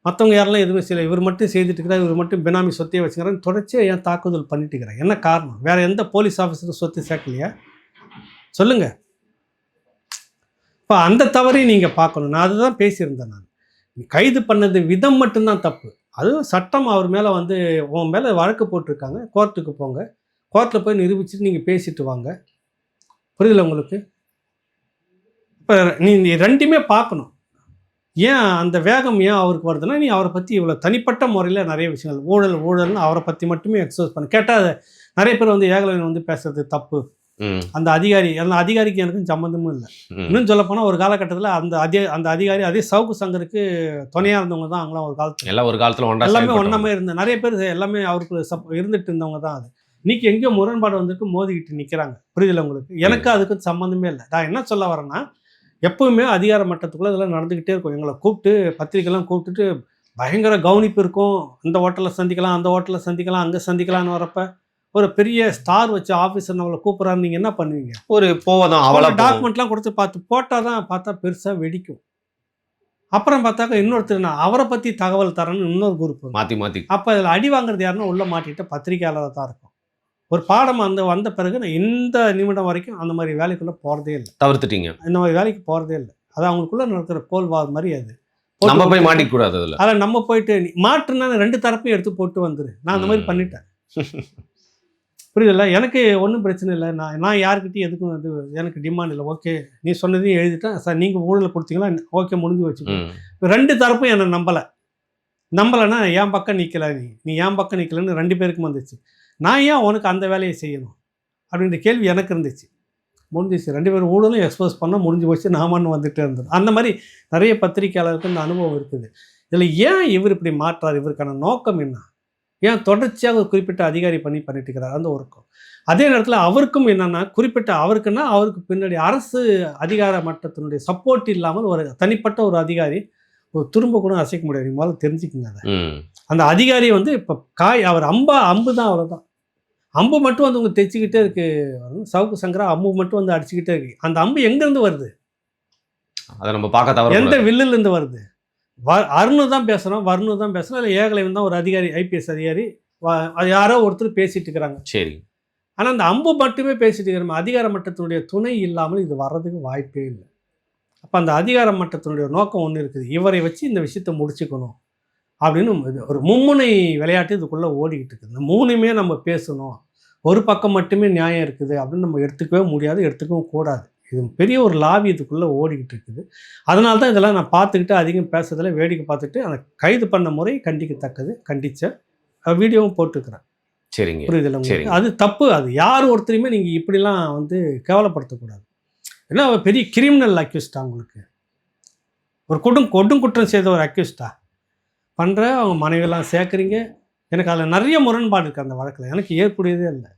மற்றவங்க யாரெல்லாம் எதுவுமே செய்யலை, இவர் மட்டும் செய்துட்டு இருக்கிறார், இவர் மட்டும் பினாமி சொத்தையே வச்சுக்கிறான்னு தொடர்ச்சியாக ஏன் தாக்குதல் பண்ணிட்டு இருக்கிறார்? என்ன காரணம்? வேறு எந்த போலீஸ் ஆஃபீஸருக்கு சொத்து சேர்க்கலையா? சொல்லுங்கள். இப்போ அந்த தவறையும் நீங்கள் பார்க்கணும். நான் அதுதான் பேசியிருந்தேன். நான் கைது பண்ணது விதம் மட்டும்தான் தப்பு. அதுவும் சட்டம் அவர் மேலே வந்து உன் மேலே வழக்கு போட்டிருக்காங்க, கோர்ட்டுக்கு போங்க, கோர்ட்டில் போய் நிரூபிச்சுட்டு நீங்கள் பேசிட்டு வாங்க. புரியுதில்ல உங்களுக்கு? இப்போ நீ 2மே பார்க்கணும். ஏன் அந்த வேகம் ஏன் அவருக்கு வருதுன்னா, நீ அவரை பற்றி இவ்வளோ தனிப்பட்ட முறையில் நிறைய விஷயங்கள் ஊழல்னு அவரை பற்றி மட்டுமே எக்ஸ்போஸ் பண்ண கேட்டால் நிறைய பேர் வந்து ஏகலைவன் வந்து பேசுறது தப்பு, அந்த அதிகாரிக்கு எனக்கும் சம்மந்தமும் இல்லை. இன்னும் சொல்லப்போனால் ஒரு காலகட்டத்தில் அந்த அதிகாரி அதே சவுக்கு சங்கருக்கு துணையாக இருந்தவங்க தான். அவங்களாம் ஒரு காலத்தில் எல்லாமே ஒன்றாமே இருந்த நிறைய பேர் எல்லாமே அவருக்கு இருந்துட்டு இருந்தவங்க தான். அது இன்னைக்கு எங்கேயோ முரண்பாடு வந்துட்டு மோதிக்கிட்டு நிற்கிறாங்க. புரியுதில்ல உங்களுக்கு? எனக்கு அதுக்கு சம்மந்தமே இல்லை. நான் என்ன சொல்ல வரேன்னா, எப்பவுமே அதிகார மட்டத்துக்குள்ளே இதெல்லாம் நடந்துக்கிட்டே இருக்கும். எங்களை கூப்பிட்டு பத்திரிக்கைலாம் கூப்பிட்டுட்டு பயங்கர கவனிப்பு இருக்கும். இந்த ஹோட்டலில் சந்திக்கலாம், அந்த ஹோட்டலில் சந்திக்கலாம், அங்கே சந்திக்கலான்னு வரப்போ ஒரு பெரிய ஸ்டார் வச்சு ஆஃபீஸர் நம்மளை கூப்பிட்றாரு, நீங்கள் என்ன பண்ணுவீங்க? ஒரு போவதான் அவளை டாக்குமெண்ட்லாம் கொடுத்து போட்டால் தான் பார்த்தா பெருசாக வெடிக்கும். அப்புறம் பார்த்தாக்கா இன்னொருத்தர் நான் அவரை பற்றி தகவல் தரேன்னு இன்னொரு குரூப் மாற்றி அப்போ அதில் அடி வாங்குறது யாருன்னா உள்ள மாட்டிட்டு பத்திரிக்கையாளர் தான் இருக்கும். ஒரு பாடம் வந்த பிறகு நான் இந்த நிமிடம் வரைக்கும் அந்த மாதிரி வேலைக்குள்ளே போகிறதே இல்லை. தவிர்த்துட்டீங்க? இந்த மாதிரி வேலைக்கு போகிறதே இல்லை. அது அவங்களுக்குள்ளே நடக்கிற கோல்வார் மாதிரி. அது நம்ம போய் மாட்டிக்கூடாது. அதில் நம்ம போயிட்டு மாட்டுனா 2 தரப்பையும் எடுத்து போட்டு வந்துரு. நான் அந்த மாதிரி பண்ணிட்டேன். புரியுதில்ல? எனக்கு ஒன்றும் பிரச்சனை இல்லை. நான் யாருக்கிட்டையும் எதுக்கும் அது எனக்கு டிமாண்ட் இல்லை. ஓகே, நீ சொன்னதையும் எழுதிட்டேன் சார், நீங்கள் ஊழல் கொடுத்தீங்களா, ஓகே முடிஞ்சு வச்சுக்கோங்க. 2 தரப்பும் என்னை நம்பலைன்னா என் பக்கம் நிற்கல, நீ என் பக்கம் நிற்கலன்னு 2 பேருக்கும் வந்துச்சு. நான் ஏன் உனக்கு அந்த வேலையை செய்யணும் அப்படின்ற கேள்வி எனக்கு இருந்துச்சு. முடிஞ்சிச்சு. 2 பேரும் ஊழலும் எக்ஸ்போஸ் பண்ணால் முடிஞ்சு போச்சு. நாமன்னு வந்துகிட்டே இருந்தது. அந்த மாதிரி நிறைய பத்திரிகையாளருக்கு இந்த அனுபவம் இருக்குது. இதில் ஏன் இவர் இப்படி மாற்றார்? இவருக்கான நோக்கம் என்ன? ஏன் தொடர்ச்சியாக ஒரு குறிப்பிட்ட அதிகாரி பண்ணிட்டு இருக்கிறார்? அந்த ஒர்க்கும் அதே நேரத்தில் அவருக்கும் என்னென்னா, குறிப்பிட்ட அவருக்கு பின்னாடி அரசு அதிகார மட்டத்தினுடைய சப்போர்ட் இல்லாமல் ஒரு தனிப்பட்ட ஒரு அதிகாரி ஒரு துரும்ப கூட அசைக்க முடியாது. முதல்ல தெரிஞ்சுக்குங்க. அதை அந்த அதிகாரி வந்து இப்போ அவர் அம்பு தான், அவ்வளோதான். அம்பு மட்டும் வந்து உங்களுக்கு தைச்சிக்கிட்டே இருக்கு. சவுக்கு சங்கரா அம்பு மட்டும் வந்து அடிச்சுக்கிட்டே இருக்கு. அந்த அம்பு எங்கேருந்து வருது? அதை நம்ம பார்க்க தவிர எந்த வில்லுலேருந்து வருது? அருண் தான் பேசுகிறோம், வருண் தான் பேசுகிறோம். இல்லை ஏகலைவன் தான் ஒரு அதிகாரி, ஐபிஎஸ் அதிகாரி, யாரோ ஒருத்தர் பேசிட்டு இருக்கிறாங்க. சரி. ஆனால் அந்த அம்பு மட்டுமே பேசிட்டு இருக்கிறோம். அதிகார மட்டத்தினுடைய துணை இல்லாமல் இது வர்றதுக்கு வாய்ப்பே இல்லை. அப்போ அந்த அதிகார மட்டத்தினுடைய நோக்கம் ஒன்று இருக்குது. இவரை வச்சு இந்த விஷயத்தை முடிச்சுக்கணும் அப்படின்னு ஒரு மும்முனை விளையாட்டு இதுக்குள்ளே ஓடிக்கிட்டு இருக்குது. இந்த 3மே நம்ம பேசணும். ஒரு பக்கம் மட்டுமே நியாயம் இருக்குது அப்படின்னு நம்ம எடுத்துக்கவே முடியாது, எடுத்துக்கவும் கூடாது. இது பெரிய ஒரு லாபி இதுக்குள்ளே ஓடிக்கிட்டு இருக்குது. அதனால தான் இதெல்லாம் நான் பார்த்துக்கிட்டு அதிகம் பேசுறதில்ல, வேடிக்கை பார்த்துட்டு அந்த கைது பண்ண முறை கண்டிக்கத்தக்கது, கண்டிச்ச வீடியோவும் போட்டுக்கிறேன். சரிங்க. புரியுதுல்ல உங்களுக்கு? சரிங்க. அது தப்பு. அது யார் ஒருத்தரையுமே நீங்கள் இப்படிலாம் வந்து கேவலப்படுத்தக்கூடாது. ஏன்னா அவர் பெரிய கிரிமினல் அக்யூஸ்டா உங்களுக்கு? ஒரு கொடுங்குற்றம் செய்த ஒரு அக்யூஸ்டா பண்ணுற அவங்க மனைவியெல்லாம் சேர்க்குறீங்க. எனக்கு அதில் நிறைய முரண்பாடு இருக்குது அந்த வழக்கில். எனக்கு ஏற்புடையதே இல்லை.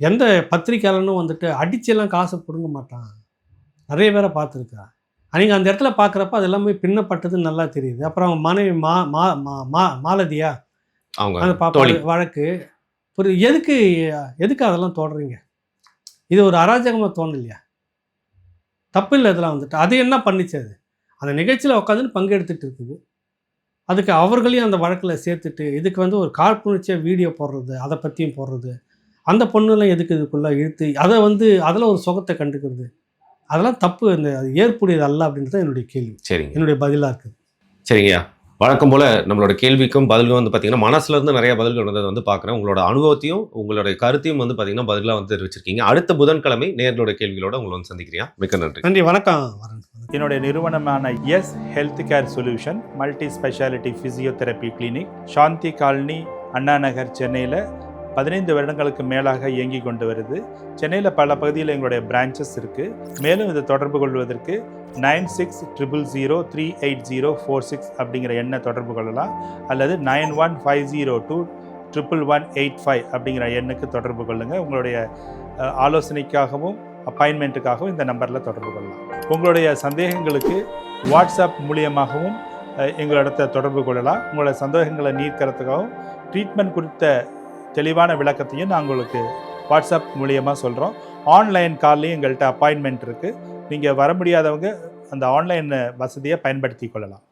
எந்த பத்திரிக்கையாளனும் வந்துட்டு அடிச்செல்லாம் காசை பிடுங்க மாட்டான். நிறைய பேரை பார்த்துருக்கேன். நீங்கள் அந்த இடத்துல பார்க்குறப்ப அது எல்லாமே பின்னப்பட்டதுன்னு நல்லா தெரியுது. அப்புறம் அவங்க மனைவி மாலதியா அவங்க அந்த தோழி. வழக்கு எதுக்கு அதெல்லாம் தொடறீங்க? இது ஒரு அராஜகமாக தோணலையா? தப்பு இல்லை இதெல்லாம் வந்துட்டு. அது என்ன பண்ணிச்சு அது? அந்த நிகழ்ச்சியில் உட்காந்துன்னு பங்கெடுத்துட்டு இருக்குது. அதுக்கு அவர்களையும் அந்த வழக்கில் சேர்த்துட்டு இதுக்கு வந்து ஒரு காழ்ப்புணர்ச்சியாக வீடியோ போடுறது, அதை பற்றியும் போடுறது, அந்த பொண்ணுலாம் எதுக்கு இதுக்குள்ளே இழுத்து அதை வந்து அதில் ஒரு சுகத்தை கண்டுக்கிறது, அதெல்லாம் தப்பு. அது ஏற்புடையது அல்ல அப்படின்றது என்னுடைய கேள்வி, சரிங்க. என்னுடைய பதிலாக இருக்குது. சரிங்கய்யா. வழக்கம் போல நம்மளோட கேள்விக்கும் பதில்களும் வந்து பார்த்தீங்கன்னா, மனசுல இருந்து நிறைய பதில்கள் வந்ததை வந்து பார்க்குறேன். உங்களோட அனுபவத்தையும், உங்களுடைய கருத்தையும் வந்து பார்த்தீங்கன்னா, பதிலா வந்து தெரிவிச்சிருக்கீங்க. அடுத்த புதன்கிழமை நேயர்களோட கேள்விகளோட உங்களை வந்து சந்திக்கிறேன். மிக்க நன்றி. நன்றி, வணக்கம். வரேன். என்னுடைய நிறுவனமான S health care solution multi speciality physiotherapy clinic Shanti colony, Anna Nagar, சென்னையில் 15 வருடங்களுக்கு மேலாக இயங்கி கொண்டு வருது. சென்னையில் பல பகுதியில் எங்களுடைய பிரான்ச்சஸ் இருக்குது. மேலும் இதை தொடர்பு கொள்வதற்கு 9600038046 அப்படிங்கிற எண்ணை தொடர்பு கொள்ளலாம். அல்லது 9150211185 அப்படிங்கிற எண்ணுக்கு தொடர்பு கொள்ளுங்கள். உங்களுடைய ஆலோசனைக்காகவும் அப்பாயின்மெண்ட்டுக்காகவும் இந்த நம்பரில் தொடர்பு கொள்ளலாம். உங்களுடைய சந்தேகங்களுக்கு வாட்ஸ்அப் மூலியமாகவும் எங்களிடத்தை தொடர்பு கொள்ளலாம். உங்களுடைய சந்தேகங்களை நீக்கிறதுக்காகவும் ட்ரீட்மெண்ட் குறித்த தெளிவான விளக்கத்தையும் நான் உங்களுக்கு வாட்ஸ்அப் மூலியமாக சொல்கிறோம். ஆன்லைன் கால்லையும் எங்கள்கிட்ட அப்பாயின்மெண்ட் இருக்குது. நீங்கள் வர முடியாதவங்க அந்த ஆன்லைன் வசதியை பயன்படுத்தி கொள்ளலாம்.